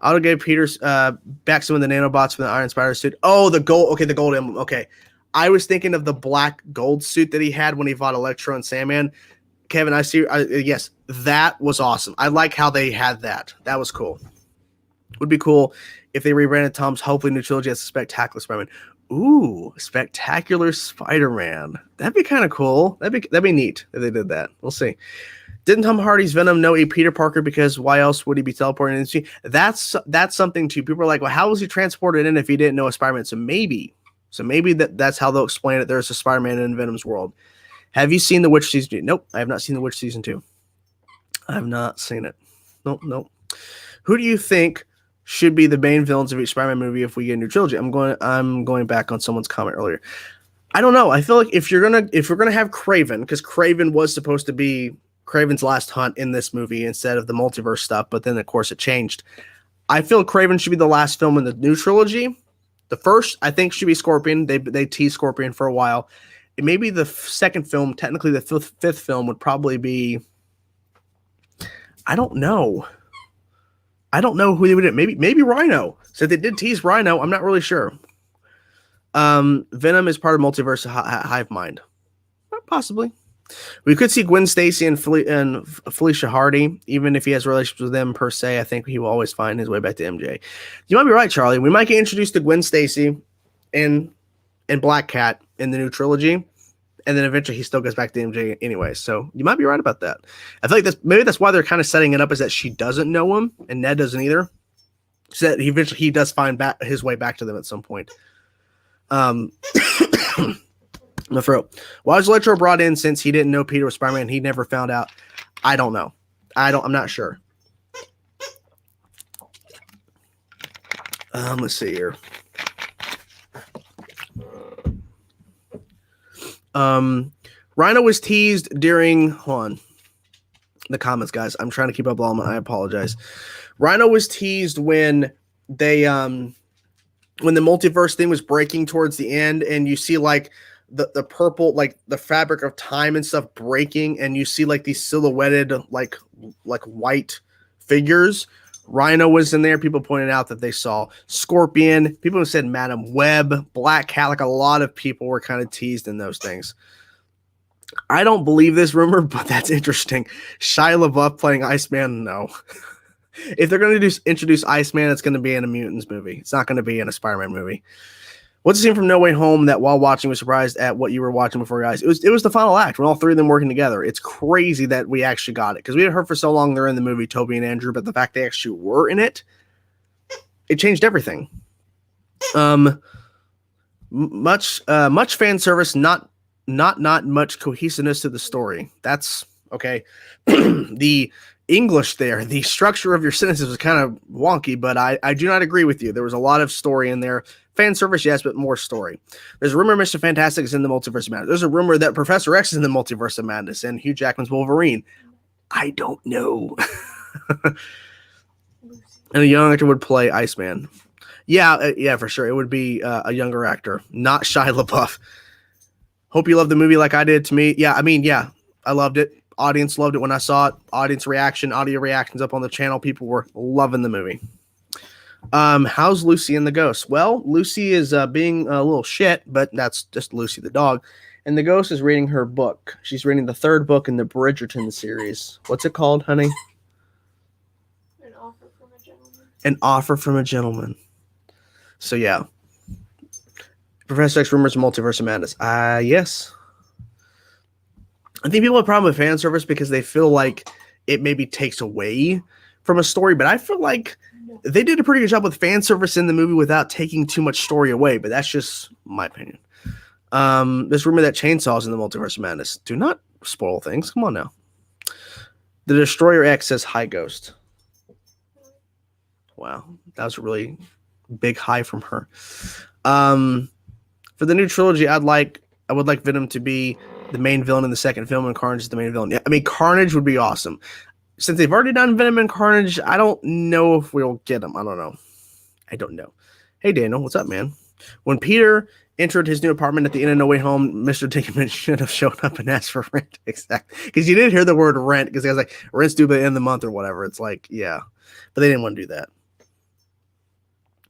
Otto gave Peter's back some of the nanobots from the Iron Spider suit. Oh, the gold. Okay, the gold emblem. Okay. I was thinking of the black gold suit that he had when he fought Electro and Sandman. Kevin, I see. Yes, that was awesome. I like how they had that. That was cool. Would be cool if they rebranded Tom's hopefully new trilogy as a Spectacular Spider-Man. Ooh, Spectacular Spider-Man. That'd be kind of cool. That'd be neat if they did that. We'll see. Didn't Tom Hardy's Venom know a Peter Parker, because why else would he be teleporting in? That's something too. People are like, well, how was he transported in if he didn't know a Spider-Man? So maybe that's how they'll explain it. There's a Spider-Man in Venom's world. Have you seen The Witch Season 2? Nope, I have not seen The Witch Season 2. I have not seen it. Nope. Who do you think should be the main villains of each Spider-Man movie if we get a new trilogy? I'm going back on someone's comment earlier. I don't know. I feel like if we're gonna have Kraven, because Kraven was supposed to be Kraven's last hunt in this movie instead of the multiverse stuff, but then of course it changed. I feel Kraven should be the last film in the new trilogy. The first, I think, should be Scorpion. They teased Scorpion for a while. maybe the second film, technically the fifth film would probably be, I don't know. I don't know who they would do. Maybe Rhino. So they did tease Rhino. I'm not really sure. Venom is part of Multiverse Hive Mind. Possibly. We could see Gwen Stacy and Felicia Hardy, even if he has relationships with them per se. I think he will always find his way back to MJ. You might be right, Charlie. We might get introduced to Gwen Stacy and Black Cat in the new trilogy, and then eventually he still goes back to MJ anyway. So you might be right about that. I feel like that's why they're kind of setting it up, is that she doesn't know him and Ned doesn't either, so that eventually he does find his way back to them at some point. No, for real. Why was Electro brought in since he didn't know Peter was Spider-Man? He never found out. I don't know. I'm not sure. Let's see here. Rhino was teased during, hold on, the comments, guys. I'm trying to keep up with all my, I apologize. Rhino was teased when they, when the multiverse thing was breaking towards the end, and you see like the purple, like the fabric of time and stuff breaking, and you see like these silhouetted like white figures. Rhino was in there. People pointed out that they saw Scorpion. People have said Madam Web, Black Cat. Like a lot of people were kind of teased in those things. I don't believe this rumor, but that's interesting. Shia LaBeouf playing Iceman? No. If they're going to introduce Iceman, it's going to be in a Mutants movie. It's not going to be in a Spider-Man movie. What's the scene from No Way Home that while watching was surprised at what you were watching before, guys? It was the final act when all three of them working together. It's crazy that we actually got it, because we had heard for so long they're in the movie, Tobey and Andrew, but the fact they actually were in it, it changed everything. Much fan service, not much cohesiveness to the story. That's okay. The English there, the structure of your sentences was kind of wonky, but I do not agree with you. There was a lot of story in there. Fan service, yes, but more story. There's a rumor Mr. Fantastic is in the Multiverse of Madness. There's a rumor that Professor X is in the Multiverse of Madness and Hugh Jackman's Wolverine. I don't know. And a young actor would play Iceman. Yeah, for sure. It would be a younger actor, not Shia LaBeouf. Hope you loved the movie like I did. To me, yeah, I loved it. Audience loved it when I saw it. Audience reaction, audio reactions up on the channel. People were loving the movie. How's Lucy and the ghost? Well, Lucy is being a little shit, but that's just Lucy the dog. And the ghost is reading her book. She's reading the third book in the Bridgerton series. What's it called, honey? An Offer from a Gentleman. An Offer from a Gentleman. So, yeah. Professor X rumors Multiverse of Madness. Yes. I think people have a problem with fan service because they feel like it maybe takes away from a story, but I feel like they did a pretty good job with fan service in the movie without taking too much story away, but that's just my opinion. There's rumor that Chainsaw's in the Multiverse of Madness. Do not spoil things. Come on now. The Destroyer X says, "Hi, Ghost." Wow. That was a really big hi from her. For the new trilogy, I would like Venom to be the main villain in the second film, and Carnage is the main villain. Yeah, I mean, Carnage would be awesome. Since they've already done Venom and Carnage, I don't know if we'll get them. I don't know. Hey, Daniel, what's up, man? When Peter entered his new apartment at the end of No Way Home, Mr. Dickman should have shown up and asked for rent. Exactly. Because you didn't hear the word rent, because I was like, rent's due by the end of the month or whatever. It's like, yeah. But they didn't want to do that.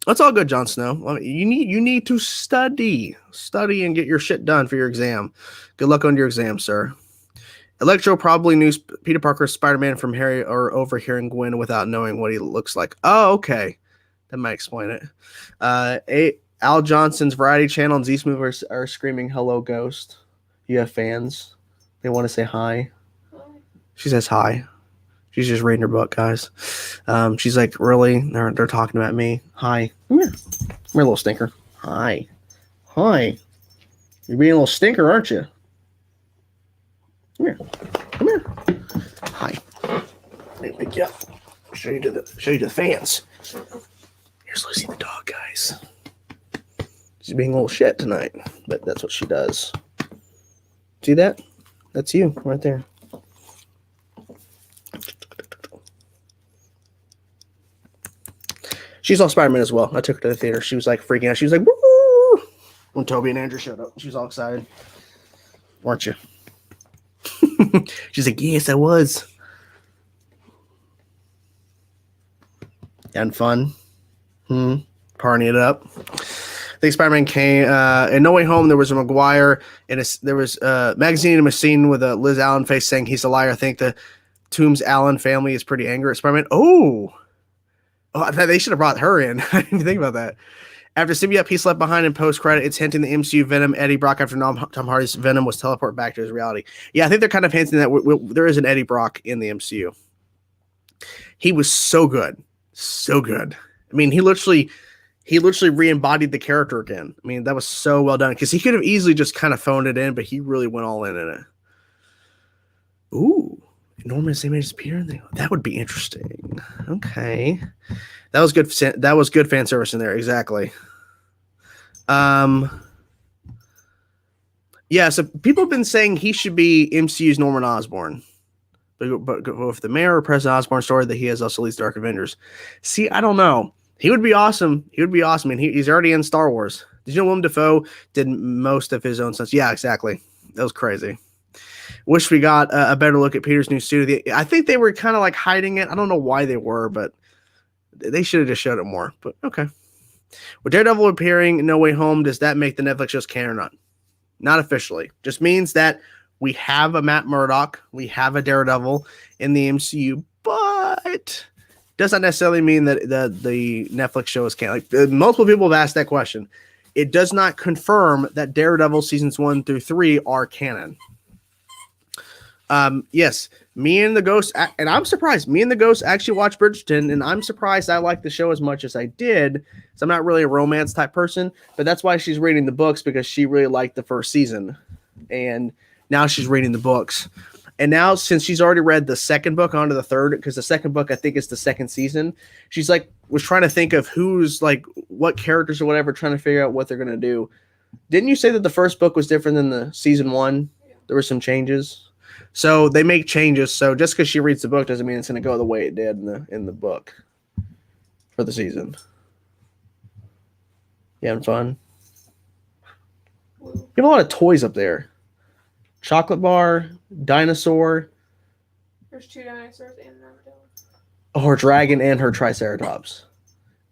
That's all good, Jon Snow. I mean, you need to study and get your shit done for your exam. Good luck on your exam, sir. Electro probably knew Peter Parker's Spider-Man from Harry or overhearing Gwen without knowing what he looks like. Oh, okay. That might explain it. Al Johnson's variety channel and Z Movers are screaming, "Hello, Ghost." You have fans. They want to say hi. She says hi. She's just reading her book, guys. She's like, really? They're talking about me. Hi. Come here. Come here, little stinker. Hi. Hi. You're being a little stinker, aren't you? Come here. Come here. Hi. Let me pick you up. Show you to the fans. Here's Lucy the dog, guys. She's being a little shit tonight, but that's what she does. See that? That's you right there. She saw Spider-Man as well. I took her to the theater. She was like freaking out. She was like, "Woo!" when Tobey and Andrew showed up. She was all excited. weren't you? She's like, yes, I was. Having fun. Partying it up. I think Spider-Man came in No Way Home. There was a Maguire, and there was a magazine and a scene with a Liz Allen face saying he's a liar. I think the Toombs Allen family is pretty angry at Spider-Man. Oh, they should have brought her in. I didn't even think about that. After symbiote piece left behind in post-credit, it's hinting the MCU Venom Eddie Brock after Tom Hardy's Venom was teleported back to his reality. Yeah, I think they're kind of hinting that there is an Eddie Brock in the MCU. He was so good. So good. I mean, he literally re-embodied the character again. I mean, that was so well done because he could have easily just kind of phoned it in, but he really went all in it. Ooh, Norman same age as Peter. That would be interesting. Okay, that was good. That was good fan service in there. Exactly. Yeah. So people have been saying he should be MCU's Norman Osborn. But with the Mayor or President Osborn story that he has also leads Dark Avengers. See, I don't know. He would be awesome. He would be awesome. And he's already in Star Wars. Did you know Willem Dafoe did most of his own stunts? Yeah, exactly. That was crazy. Wish we got a better look at Peter's new suit. I think they were kind of like hiding it. I don't know why they were, but they should have just showed it more. But okay. With Daredevil appearing in No Way Home, does that make the Netflix shows canon or not? Not officially. Just means that we have a Matt Murdock, we have a Daredevil in the MCU, but does not necessarily mean that the Netflix show is canon. Like, multiple people have asked that question. It does not confirm that Daredevil seasons 1 through 3 are canon. Yes, me and the Ghost, and I'm surprised. Me and the Ghost actually watched Bridgerton, and I'm surprised I liked the show as much as I did. So I'm not really a romance type person, but that's why she's reading the books, because she really liked the first season, and now she's reading the books. And now, since she's already read the second book onto the third, because the second book, I think, is the second season, she's like, was trying to think of who's like, what characters or whatever, trying to figure out what they're going to do. Didn't you say that the first book was different than the season 1? There were some changes. So they make changes. So just because she reads the book doesn't mean it's going to go the way it did in the book for the season. You having fun? You have a lot of toys up there. Chocolate bar, dinosaur. There's 2 dinosaurs and an armadillo. Oh, her dragon and her triceratops.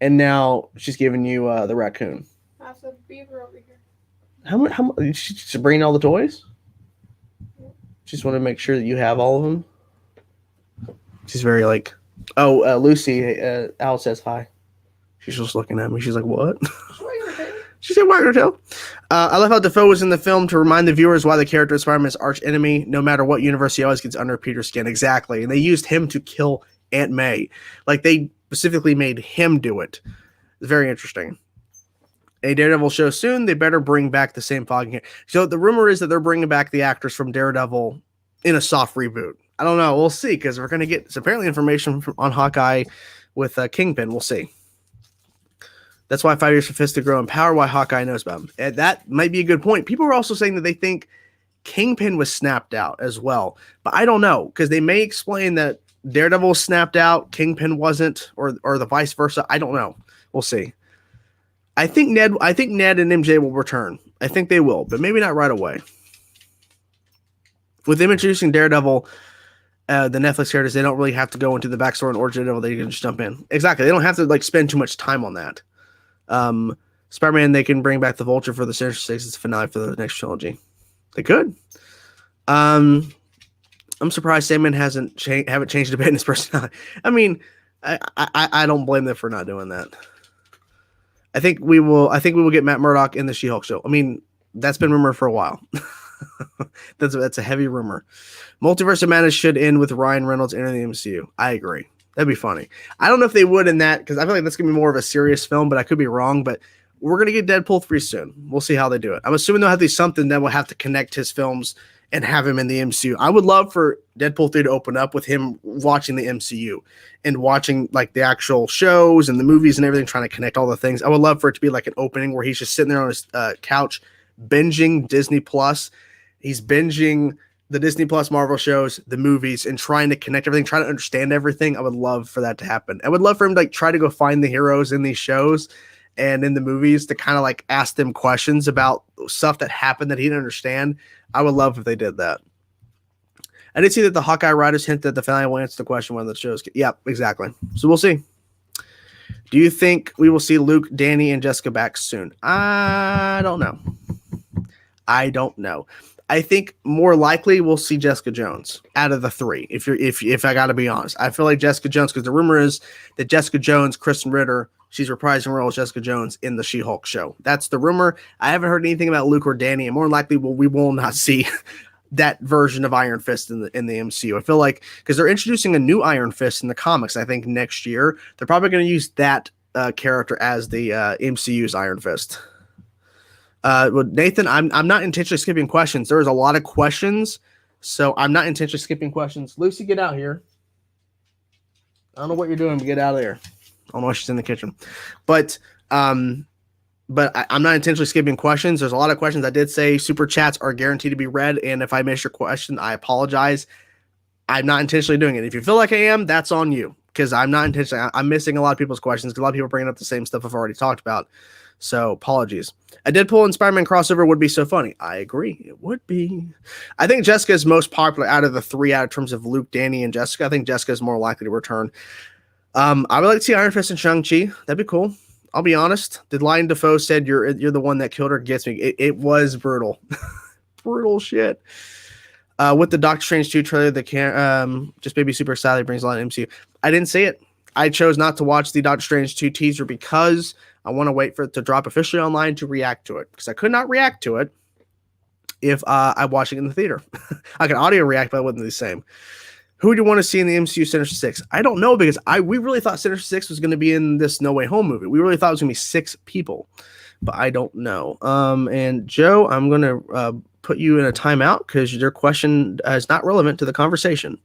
And now she's giving you the raccoon. That's a beaver over here. How much? She's bringing all the toys? Just want to make sure that you have all of them. She's very like, Lucy, Al says hi. She's just looking at me. She's like, what? She said, wag her tail. I love how Dafoe was in the film to remind the viewers why the character is Spider-Man's arch enemy. No matter what universe, he always gets under Peter's skin. Exactly. And they used him to kill Aunt May. Like, they specifically made him do it. It's very interesting. A Daredevil show soon. They better bring back the same fogging hair. So the rumor is that they're bringing back the actors from Daredevil in a soft reboot. I don't know. We'll see, because we're going to get apparently information on Hawkeye with Kingpin. We'll see. That's why 5 years for Fist to grow in power, why Hawkeye knows about him. And that might be a good point. People are also saying that they think Kingpin was snapped out as well. But I don't know, because they may explain that Daredevil was snapped out, Kingpin wasn't, or the vice versa. I don't know. We'll see. I think Ned and MJ will return. I think they will, but maybe not right away. With them introducing Daredevil, the Netflix characters, they don't really have to go into the backstory and origin of Daredevil. They can just jump in. Exactly. They don't have to like spend too much time on that. Spider-Man, they can bring back the Vulture for the Sinister Six. It's the finale for the next trilogy. They could. I'm surprised Sandman haven't changed a bit in his personality. I mean, I don't blame them for not doing that. I think we will get Matt Murdock in the She-Hulk show. I mean, that's been rumored for a while. That's a heavy rumor. Multiverse of Madness should end with Ryan Reynolds entering the MCU. I agree. That'd be funny. I don't know if they would in that, because I feel like that's going to be more of a serious film, but I could be wrong. But we're going to get Deadpool 3 soon. We'll see how they do it. I'm assuming they'll have to do something that will have to connect his films and have him in the MCU. I would love for Deadpool 3 to open up with him watching the MCU and watching like the actual shows and the movies and everything, trying to connect all the things. I would love for it to be like an opening where he's just sitting there on his couch, binging Disney Plus. He's binging the Disney Plus Marvel shows, the movies, and trying to connect everything, trying to understand everything. I would love for that to happen. I would love for him to like try to go find the heroes in these shows and in the movies to kind of like ask them questions about stuff that happened that he didn't understand. I would love if they did that. I did see that the Hawkeye writers hint that the finale will answer the question when the shows. Yep, exactly. So we'll see. Do you think we will see Luke, Danny, and Jessica back soon? I don't know. I think more likely we'll see Jessica Jones out of the three. If I got to be honest, I feel like Jessica Jones, because the rumor is that Jessica Jones, Kristen Ritter, she's reprising her role as Jessica Jones in the She-Hulk show. That's the rumor. I haven't heard anything about Luke or Danny, and more likely we will not see that version of Iron Fist in the MCU. I feel like because they're introducing a new Iron Fist in the comics, I think next year they're probably going to use that character as the MCU's Iron Fist. Nathan, I'm not intentionally skipping questions. There's a lot of questions, so I'm not intentionally skipping questions. Lucy, get out here. I don't know what you're doing, but get out of there. I don't know why she's in the kitchen. But I'm not intentionally skipping questions. There's a lot of questions. I did say super chats are guaranteed to be read, and if I miss your question, I apologize. I'm not intentionally doing it. If you feel like I am, that's on you, because I'm not intentionally. I'm missing a lot of people's questions because a lot of people are bringing up the same stuff I've already talked about. So apologies. A Deadpool and Spider-Man crossover would be so funny. I agree. It would be. I think Jessica is most popular out of the three out of terms of Luke, Danny, and Jessica. I think Jessica is more likely to return. I would like to see Iron Fist and Shang-Chi. That'd be cool. I'll be honest. The Lion Dafoe said you're the one that killed her gets me. It was brutal. Brutal shit. With the Doctor Strange 2 trailer, the just maybe super excited brings a lot of MCU. I didn't see it. I chose not to watch the Doctor Strange 2 teaser because I want to wait for it to drop officially online to react to it, because I could not react to it if I'm watching it in the theater. I can audio react, but it wouldn't be the same. Who do you want to see in the MCU Sinister Six? I don't know, because we really thought Sinister Six was going to be in this No Way Home movie. We really thought it was going to be 6 people, but I don't know. And Joe, I'm going to put you in a timeout because your question is not relevant to the conversation.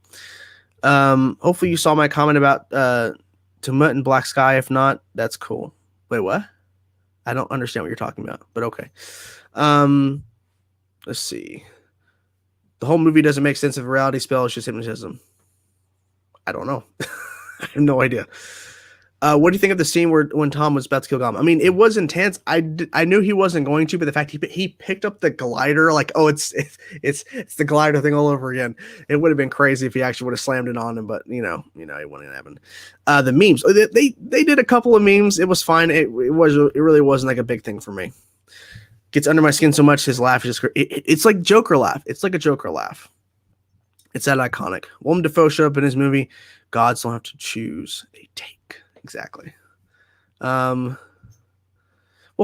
Hopefully you saw my comment about Tumut and Black Sky. If not, that's cool. Wait, what? I don't understand what you're talking about, but okay. Let's see. The whole movie doesn't make sense if a reality spell is just hypnotism. I don't know. I have no idea. What do you think of the scene when Tom was about to kill Gollum? I mean, it was intense. I knew he wasn't going to, but the fact he picked up the glider, like, oh, it's the glider thing all over again. It would have been crazy if he actually would have slammed it on him, but it wouldn't happen. The memes, they did a couple of memes. It was fine. It really wasn't like a big thing for me. Gets under my skin so much. His laugh is just it's like Joker laugh. It's like a Joker laugh. It's that iconic. Willem Dafoe showed up in his movie. Gods don't have to choose a take. Exactly. Well,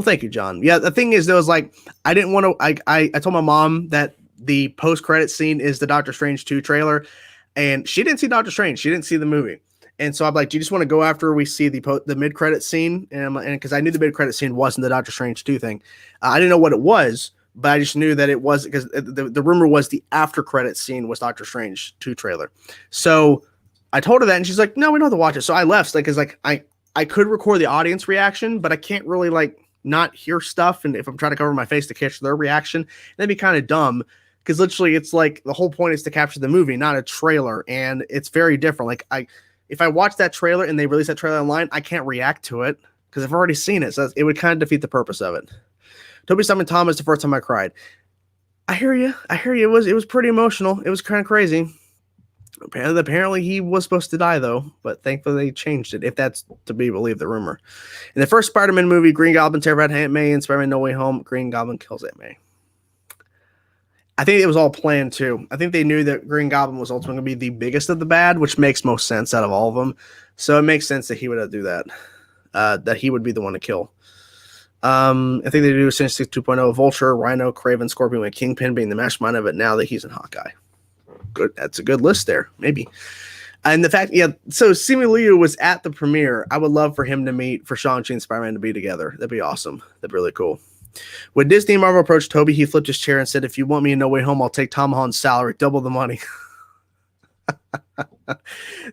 thank you, John. Yeah, the thing is, there was like, I didn't want to. I told my mom that the post-credit scene is the Doctor Strange 2 trailer, and she didn't see Doctor Strange. She didn't see the movie, and so I'm like, do you just want to go after we see the mid-credit scene? And because I knew the mid-credit scene wasn't the Doctor Strange 2 thing, I didn't know what it was, but I just knew that it was, because the rumor was the after-credit scene was Doctor Strange 2 trailer. So I told her that, and she's like, no, we don't have to watch it. So I left, because I could record the audience reaction, but I can't really not hear stuff. And if I'm trying to cover my face to catch their reaction, that'd be kind of dumb, because literally it's like the whole point is to capture the movie, not a trailer. And it's very different. If I watch that trailer and they release that trailer online, I can't react to it because I've already seen it. So it would kind of defeat the purpose of it. Tobey summoned Thomas the first time I cried. I hear you. It was pretty emotional. It was kind of crazy. Apparently he was supposed to die, though, but thankfully they changed it, if that's to be believed, the rumor. In the first Spider-Man movie, Green Goblin terrified Aunt May, and Spider-Man No Way Home, Green Goblin kills Aunt May. I think it was all planned, too. I think they knew that Green Goblin was ultimately going to be the biggest of the bad, which makes most sense out of all of them. So it makes sense that he would do that, that he would be the one to kill. I think they do Sinister 2.0, Vulture, Rhino, Kraven, Scorpion, and Kingpin being the mastermind of it now that he's in Hawkeye. Good. That's a good list there, maybe. And the fact, so Simu Liu was at the premiere. I would love for him to meet, for Shang-Chi and Spider-Man to be together. That'd be awesome. That'd be really cool. When Disney and Marvel approached Tobey, he flipped his chair and said, if you want me in No Way Home, I'll take Tom Holland's salary, double the money.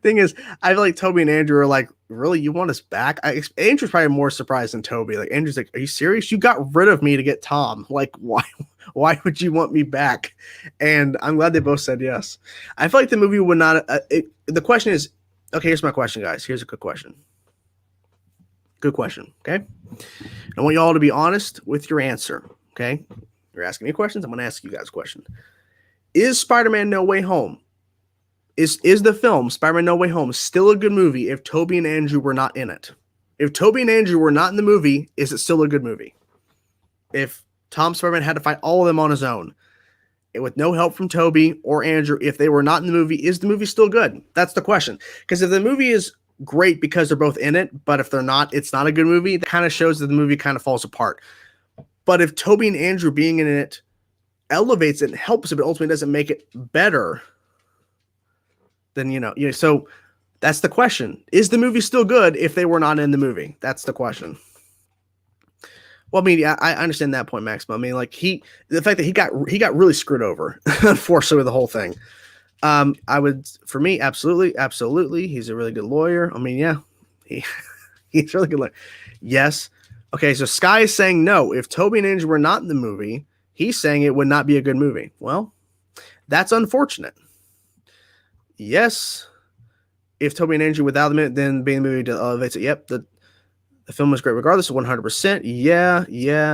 Thing is, I feel like Tobey and Andrew are like, really, you want us back? Andrew's probably more surprised than Tobey. Like, Andrew's like, are you serious? You got rid of me to get Tom. Like, why would you want me back? And I'm glad they both said yes. I feel like the movie would not. The question is, okay, here's my question, guys. Here's a good question. Good question. Okay. I want y'all to be honest with your answer. Okay. You're asking me questions. I'm going to ask you guys a question. Is Spider-Man No Way Home, is the film Spider-Man No Way Home still a good movie if Tobey and Andrew were not in it? If Tobey and Andrew were not in the movie, is it still a good movie? If Tom Spider-Man had to fight all of them on his own, and with no help from Tobey or Andrew, if they were not in the movie, is the movie still good? That's the question. Because if the movie is great because they're both in it, but if they're not, it's not a good movie, that kind of shows that the movie kind of falls apart. But if Tobey and Andrew being in it elevates it and helps it, but ultimately doesn't make it better, then, so that's the question. Is the movie still good if they were not in the movie? That's the question. Well, I mean, I understand that point, Max. But I mean, like the fact that he got really screwed over, unfortunately, with the whole thing. For me, absolutely. He's a really good lawyer. I mean, yeah, he's a really good lawyer. Yes. Okay, so Sky is saying no. If Tobey and Andrew were not in the movie, he's saying it would not be a good movie. Well, that's unfortunate. Yes. If Tobey and Andrew without them, then being the movie elevates it. Yep. The film was great regardless of 100%. Yeah.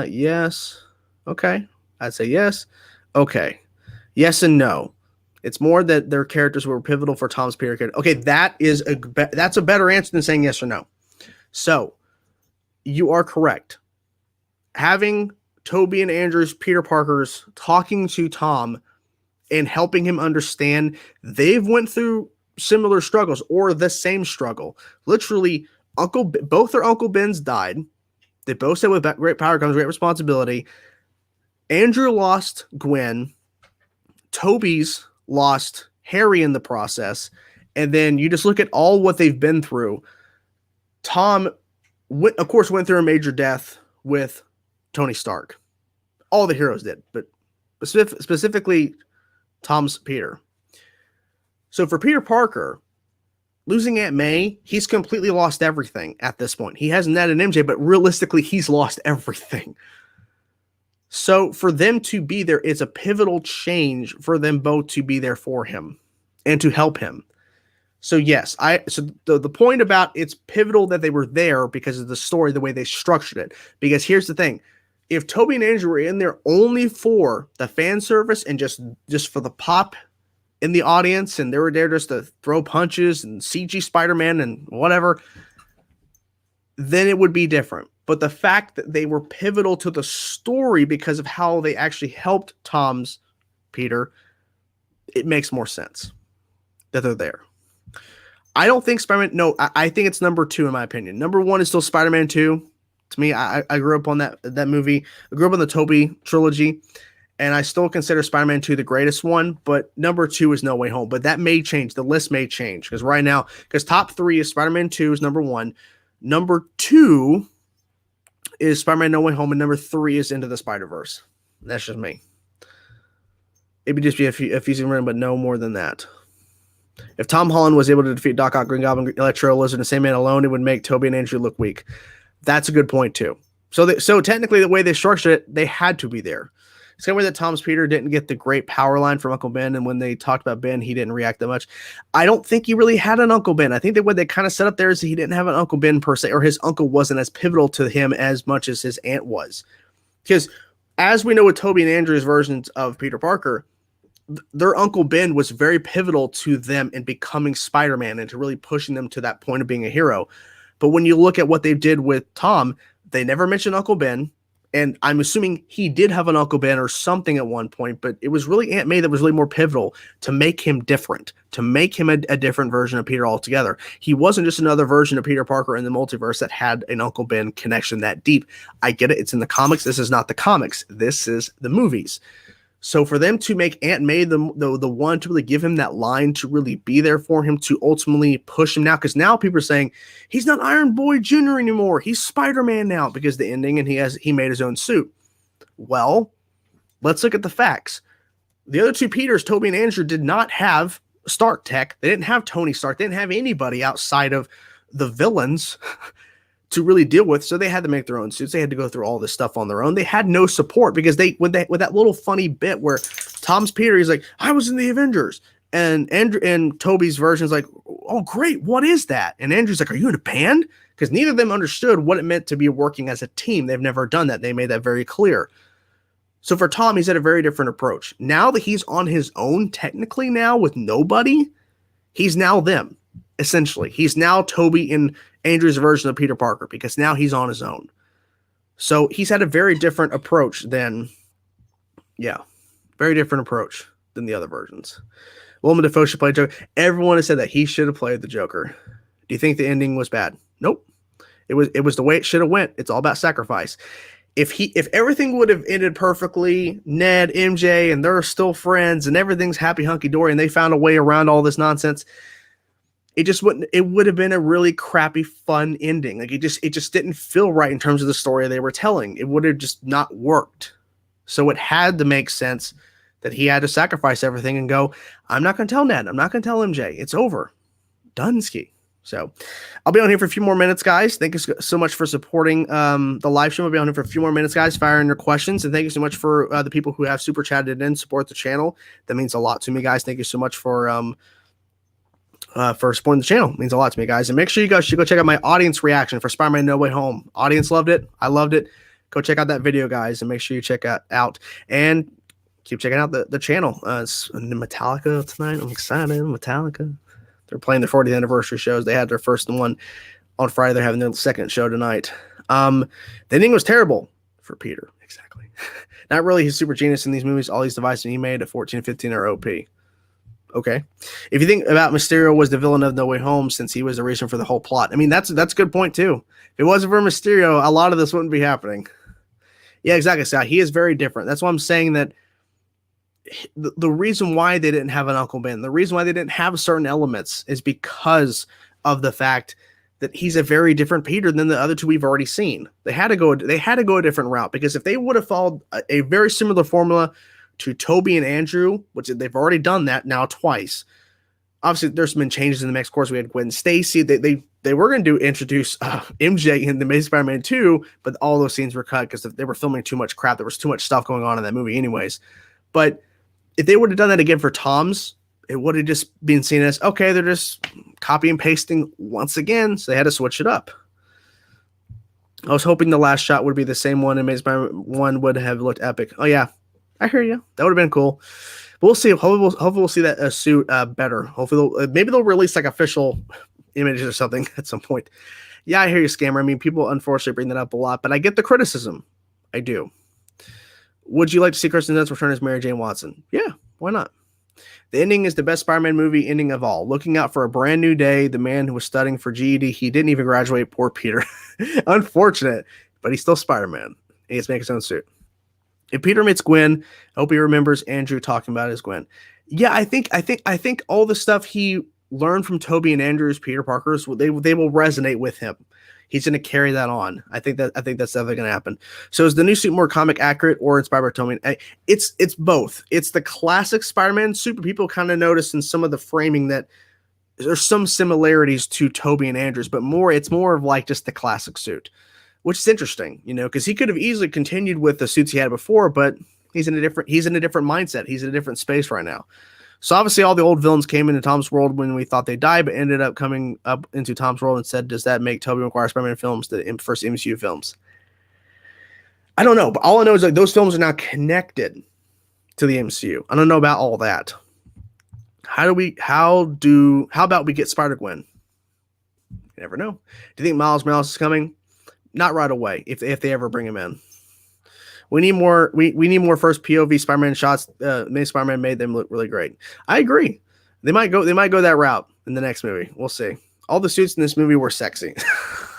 Yes. Okay. I'd say yes. Okay. Yes and no. It's more that their characters were pivotal for Tom's Peter character. Okay, that's a better answer than saying yes or no. So, you are correct. Having Tobey and Andrew's Peter Parkers talking to Tom and helping him understand they've went through similar struggles or the same struggle. Literally, both their Uncle Bens died. They both said with great power comes great responsibility. Andrew lost Gwen. Tobey's lost Harry in the process. And then you just look at all what they've been through. Tom, of course, went through a major death with Tony Stark. All the heroes did, but specifically Tom's Peter. So for Peter Parker, losing Aunt May, he's completely lost everything at this point. He hasn't had an MJ, but realistically, he's lost everything. So for them to be there, it's a pivotal change for them both to be there for him and to help him. So yes, the point about it's pivotal that they were there because of the story, the way they structured it. Because here's the thing. If Tobey and Andrew were in there only for the fan service and just for the pop in the audience, and they were there just to throw punches and CG Spider-Man and whatever, then it would be different. But the fact that they were pivotal to the story because of how they actually helped Tom's Peter, it makes more sense that they're there. I don't think Spider-Man, no, I think it's number 2 in my opinion. Number 1 is still Spider-Man 2. To me, I grew up on that movie. I grew up on the Tobey trilogy, and I still consider Spider-Man 2 the greatest one, but number 2 is No Way Home. But that may change. The list may change because right now, because top 3 is Spider-Man 2 is number 1. Number 2 is Spider-Man No Way Home, and number 3 is Into the Spider-Verse. That's just me. It would just be if he's in room, but no more than that. If Tom Holland was able to defeat Doc Ock, Green Goblin, Electro, Lizard, and the same man alone, it would make Tobey and Andrew look weak. That's a good point, too. So technically, the way they structured it, they had to be there. Same way that Tom's Peter didn't get the great power line from Uncle Ben, and when they talked about Ben, he didn't react that much. I don't think he really had an Uncle Ben. I think that what they kind of set up there is he didn't have an Uncle Ben per se, or his uncle wasn't as pivotal to him as much as his aunt was. Because as we know with Tobey and Andrew's versions of Peter Parker, their Uncle Ben was very pivotal to them in becoming Spider-Man and to really pushing them to that point of being a hero. But when you look at what they did with Tom, they never mentioned Uncle Ben. And I'm assuming he did have an Uncle Ben or something at one point, but it was really Aunt May that was really more pivotal to make him different, to make him a different version of Peter altogether. He wasn't just another version of Peter Parker in the multiverse that had an Uncle Ben connection that deep. I get it. It's in the comics. This is not the comics. This is the movies. So for them to make Aunt May the one to really give him that line, to really be there for him, to ultimately push him now, because now people are saying he's not Iron Boy Jr. anymore. He's Spider-Man now because the ending, and he made his own suit. Well, let's look at the facts. The other two Peters, Tobey and Andrew, did not have Stark tech. They didn't have Tony Stark. They didn't have anybody outside of the villains to really deal with, so they had to make their own suits. They had to go through all this stuff on their own. They had no support because with that little funny bit where Tom's Peter, he's like, I was in the Avengers. And Andrew and Tobey's version is like, oh, great, what is that? And Andrew's like, are you in a band? Because neither of them understood what it meant to be working as a team. They've never done that. They made that very clear. So for Tom, he's had a very different approach. Now that he's on his own, technically now with nobody, he's now them, essentially. He's now Tobey in Andrew's version of Peter Parker because now he's on his own. So he's had a very different approach than, very different approach than the other versions. Willem Dafoe should play Joker. Everyone has said that he should have played the Joker. Do you think the ending was bad? Nope. It was the way it should have went. It's all about sacrifice. If everything would have ended perfectly, Ned, MJ, and they're still friends, and everything's happy hunky dory, and they found a way around all this nonsense, it would have been a really crappy, fun ending. Like it just didn't feel right in terms of the story they were telling. It would have just not worked. So it had to make sense that he had to sacrifice everything and go, I'm not going to tell Ned. I'm not going to tell MJ. It's over. Dunsky. So I'll be on here for a few more minutes, guys. Thank you so much for supporting the live stream. I'll be on here for a few more minutes, guys, firing your questions. And thank you so much for the people who have super chatted in, support the channel. That means a lot to me, guys. Thank you so much for supporting the channel. It means a lot to me, guys. And make sure you guys should go check out my audience reaction for Spider-Man No Way Home. Audience loved it. I loved it. Go check out that video, guys, and make sure you check it out. And keep checking out the channel. It's Metallica tonight. I'm excited. Metallica. They're playing their 40th anniversary shows. They had their first one on Friday. They're having their second show tonight. The ending was terrible for Peter. Exactly. Not really his super genius in these movies. All these devices he made at 14 and 15 are OP. Okay. If you think about Mysterio was the villain of No Way Home since he was the reason for the whole plot. I mean, that's a good point too. If it wasn't for Mysterio, a lot of this wouldn't be happening. Yeah, exactly. So he is very different. That's why I'm saying that the reason why they didn't have an Uncle Ben, the reason why they didn't have certain elements is because of the fact that he's a very different Peter than the other two we've already seen. They had to go a different route, because if they would have followed a very similar formula to Tobey and Andrew, which they've already done that now twice. Obviously, there's been changes in the next course. We had Gwen Stacy. They were going to introduce MJ in the Amazing Spider-Man 2, but all those scenes were cut because they were filming too much crap. There was too much stuff going on in that movie anyways. But if they would have done that again for Tom's, it would have just been seen as, okay, they're just copy and pasting once again. So they had to switch it up. I was hoping the last shot would be the same one, and Amazing Spider-Man 1 would have looked epic. Oh, yeah. I hear you. That would have been cool. But we'll see. Hopefully we'll see that suit better. Hopefully maybe they'll release like official images or something at some point. Yeah, I hear you, Scammer. I mean, people unfortunately bring that up a lot, but I get the criticism. I do. Would you like to see Kirsten Dunst return as Mary Jane Watson? Yeah, why not? The ending is the best Spider-Man movie ending of all. Looking out for a brand new day. The man who was studying for GED, he didn't even graduate. Poor Peter. Unfortunate, but he's still Spider-Man. And he has to make his own suit. If Peter meets Gwen, I hope he remembers Andrew talking about it as Gwen. Yeah, I think all the stuff he learned from Tobey and Andrew's Peter Parker's, they will resonate with him. He's going to carry that on. I think that's definitely going to happen. So is the new suit more comic accurate or inspired by Tobey? It's both. It's the classic Spider-Man suit, but people kind of notice in some of the framing that there's some similarities to Tobey and Andrew's, but it's more of like just the classic suit, which is interesting, because he could have easily continued with the suits he had before, but he's in a different mindset. He's in a different space right now. So obviously all the old villains came into Tom's world when we thought they died, but ended up coming up into Tom's world and said, does that make Tobey Maguire Spider-Man films the first MCU films? I don't know, but all I know is like those films are now connected to the MCU. I don't know about all that. How about we get Spider-Gwen? You never know. Do you think Miles Morales is coming? Not right away, if they ever bring him in. We need more. We need more first POV Spider-Man shots. Spider-Man made them look really great. I agree. They might go that route in the next movie. We'll see. All the suits in this movie were sexy.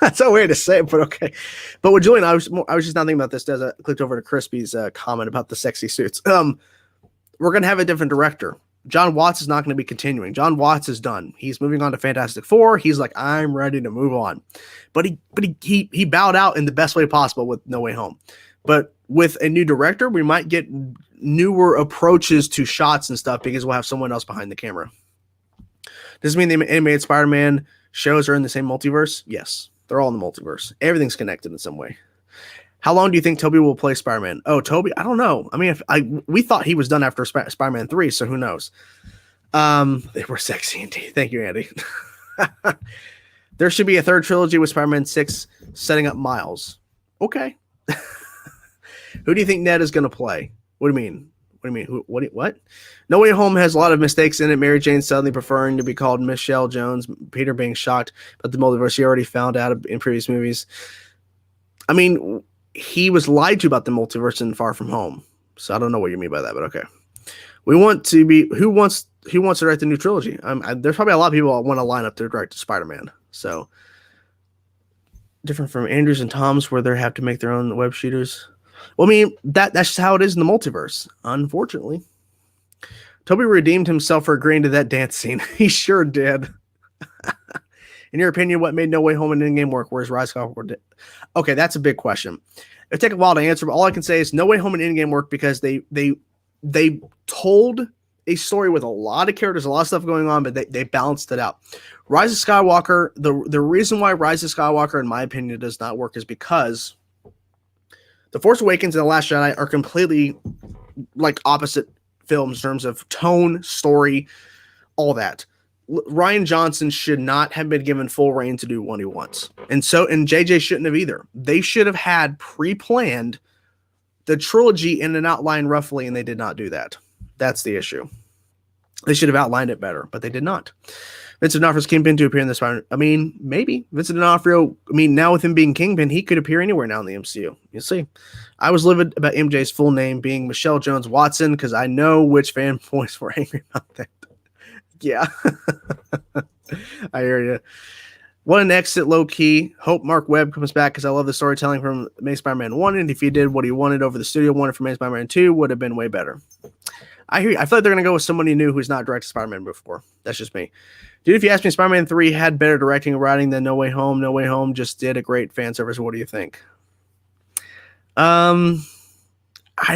That's a way to say it, but okay. But with Julian, I was just not thinking about this as I clicked over to Crispy's comment about the sexy suits. We're gonna have a different director. John Watts is not going to be continuing. John Watts is done. He's moving on to Fantastic Four. He's like, I'm ready to move on. But he bowed out in the best way possible with No Way Home. But with a new director, we might get newer approaches to shots and stuff because we'll have someone else behind the camera. Does it mean the animated Spider-Man shows are in the same multiverse? Yes, they're all in the multiverse. Everything's connected in some way. How long do you think Tobey will play Spider-Man? Oh, Tobey, I don't know. I mean, we thought he was done after Spider-Man 3, so who knows? They were sexy indeed. Thank you, Andy. There should be a third trilogy with Spider-Man 6 setting up Miles. Okay. Who do you think Ned is going to play? What do you mean? What do you mean? What? No Way Home has a lot of mistakes in it. Mary Jane suddenly preferring to be called Michelle Jones. Peter being shocked about the multiverse he already found out in previous movies. I mean, he was lied to about the multiverse in Far From Home. So I don't know what you mean by that, but okay. We want to be who wants to direct the new trilogy? There's probably a lot of people that want to line up to direct Spider-Man. So different from Andrews and Tom's, where they have to make their own web shooters. Well, I mean, that's just how it is in the multiverse, unfortunately. Tobey redeemed himself for agreeing to that dance scene. He sure did. In your opinion, what made No Way Home and Endgame work, whereas Rise of Skywalker did? Okay, that's a big question. It'll take a while to answer, but all I can say is No Way Home and Endgame work because they told a story with a lot of characters, a lot of stuff going on, but they balanced it out. Rise of Skywalker, the reason why Rise of Skywalker, in my opinion, does not work is because The Force Awakens and The Last Jedi are completely like opposite films in terms of tone, story, all that. Rian Johnson should not have been given full reign to do what he wants. And JJ shouldn't have either. They should have had pre-planned the trilogy in an outline roughly, and they did not do that. That's the issue. They should have outlined it better, but they did not. Vincent D'Onofrio's Kingpin to appear in this. I mean, maybe. Vincent D'Onofrio, now with him being Kingpin, he could appear anywhere now in the MCU. You'll see. I was livid about MJ's full name being Michelle Jones Watson because I know which fanboys were angry about that. Yeah. I hear you. What an exit, low key. Hope Mark Webb comes back because I love the storytelling from Amazing Spider-Man 1. And if he did what he wanted over the studio wanted from Amazing Spider-Man 2, would have been way better. I hear you. I feel like they're going to go with somebody new who's not directed Spider-Man before. That's just me. Dude, if you ask me, Spider-Man 3 had better directing and writing than No Way Home. No Way Home just did a great fan service. What do you think? I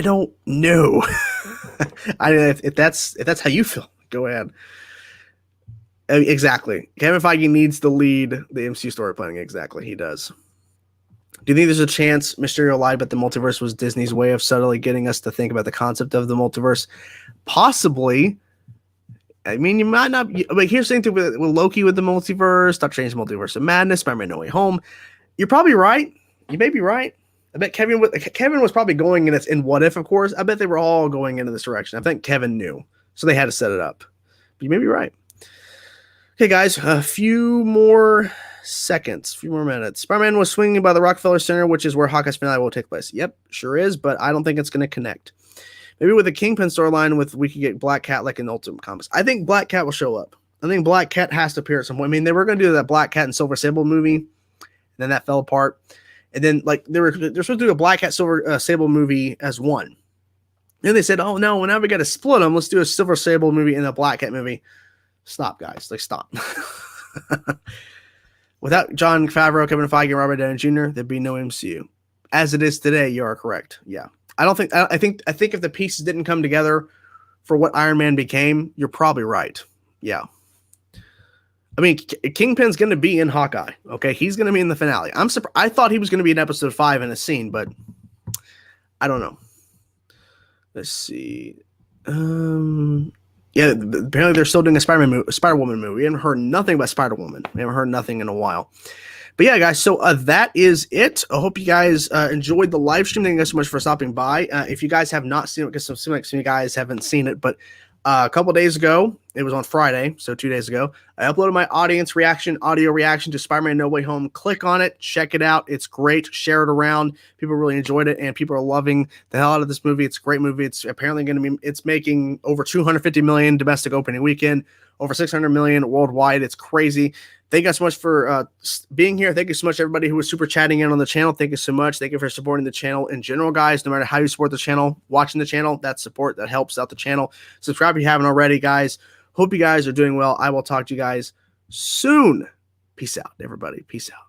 don't know. If that's how you feel, go ahead. Exactly. Kevin Feige needs to lead the MCU story planning. Exactly. He does. Do you think there's a chance Mysterio lied but the multiverse was Disney's way of subtly getting us to think about the concept of the multiverse? Possibly. I mean, you might not. But here's the thing with Loki with the multiverse, Doctor Strange Multiverse of Madness, Spider-Man No Way Home. You're probably right. You may be right. I bet Kevin was probably going in What If, of course. I bet they were all going into this direction. I think Kevin knew. So they had to set it up. But you may be right. Okay, guys, a few more seconds, a few more minutes. Spider-Man was swinging by the Rockefeller Center, which is where Hawkeye's finale will take place. Yep, sure is, but I don't think it's going to connect. Maybe with the Kingpin storyline, we could get Black Cat like in Ultimate Comics. I think Black Cat will show up. I think Black Cat has to appear at some point. I mean, they were going to do that Black Cat and Silver Sable movie, and then that fell apart. And then, like, they're supposed to do a Black Cat Silver Sable movie as one. Then they said, "Oh no, now we got to split them. Let's do a Silver Sable movie and a Black Cat movie." Stop, guys. Like, stop. Without Jon Favreau, Kevin Feige, and Robert Downey Jr., there'd be no MCU. As it is today, you are correct. Yeah. I think if the pieces didn't come together for what Iron Man became, you're probably right. Yeah. I mean, Kingpin's going to be in Hawkeye. Okay. He's going to be in the finale. I thought he was going to be in episode 5 in a scene, but I don't know. Let's see. Yeah, apparently they're still doing a Spider-Woman movie. We haven't heard nothing about Spider-Woman. We haven't heard nothing in a while. But yeah, guys, so that is it. I hope you guys enjoyed the live stream. Thank you guys so much for stopping by. If you guys have not seen it, because some of you guys haven't seen it, but a couple days ago, it was on Friday, so 2 days ago, I uploaded my audio reaction to Spider-Man No Way Home. Click on it. Check it out. It's great. Share it around. People really enjoyed it, and people are loving the hell out of this movie. It's a great movie. It's apparently going to be, it's making over $250 million domestic opening weekend, over $600 million worldwide. It's crazy. Thank you guys so much for being here. Thank you so much, everybody who was super chatting in on the channel. Thank you so much. Thank you for supporting the channel in general, guys. No matter how you support the channel, watching the channel, that support, that helps out the channel. Subscribe if you haven't already, guys. Hope you guys are doing well. I will talk to you guys soon. Peace out, everybody. Peace out.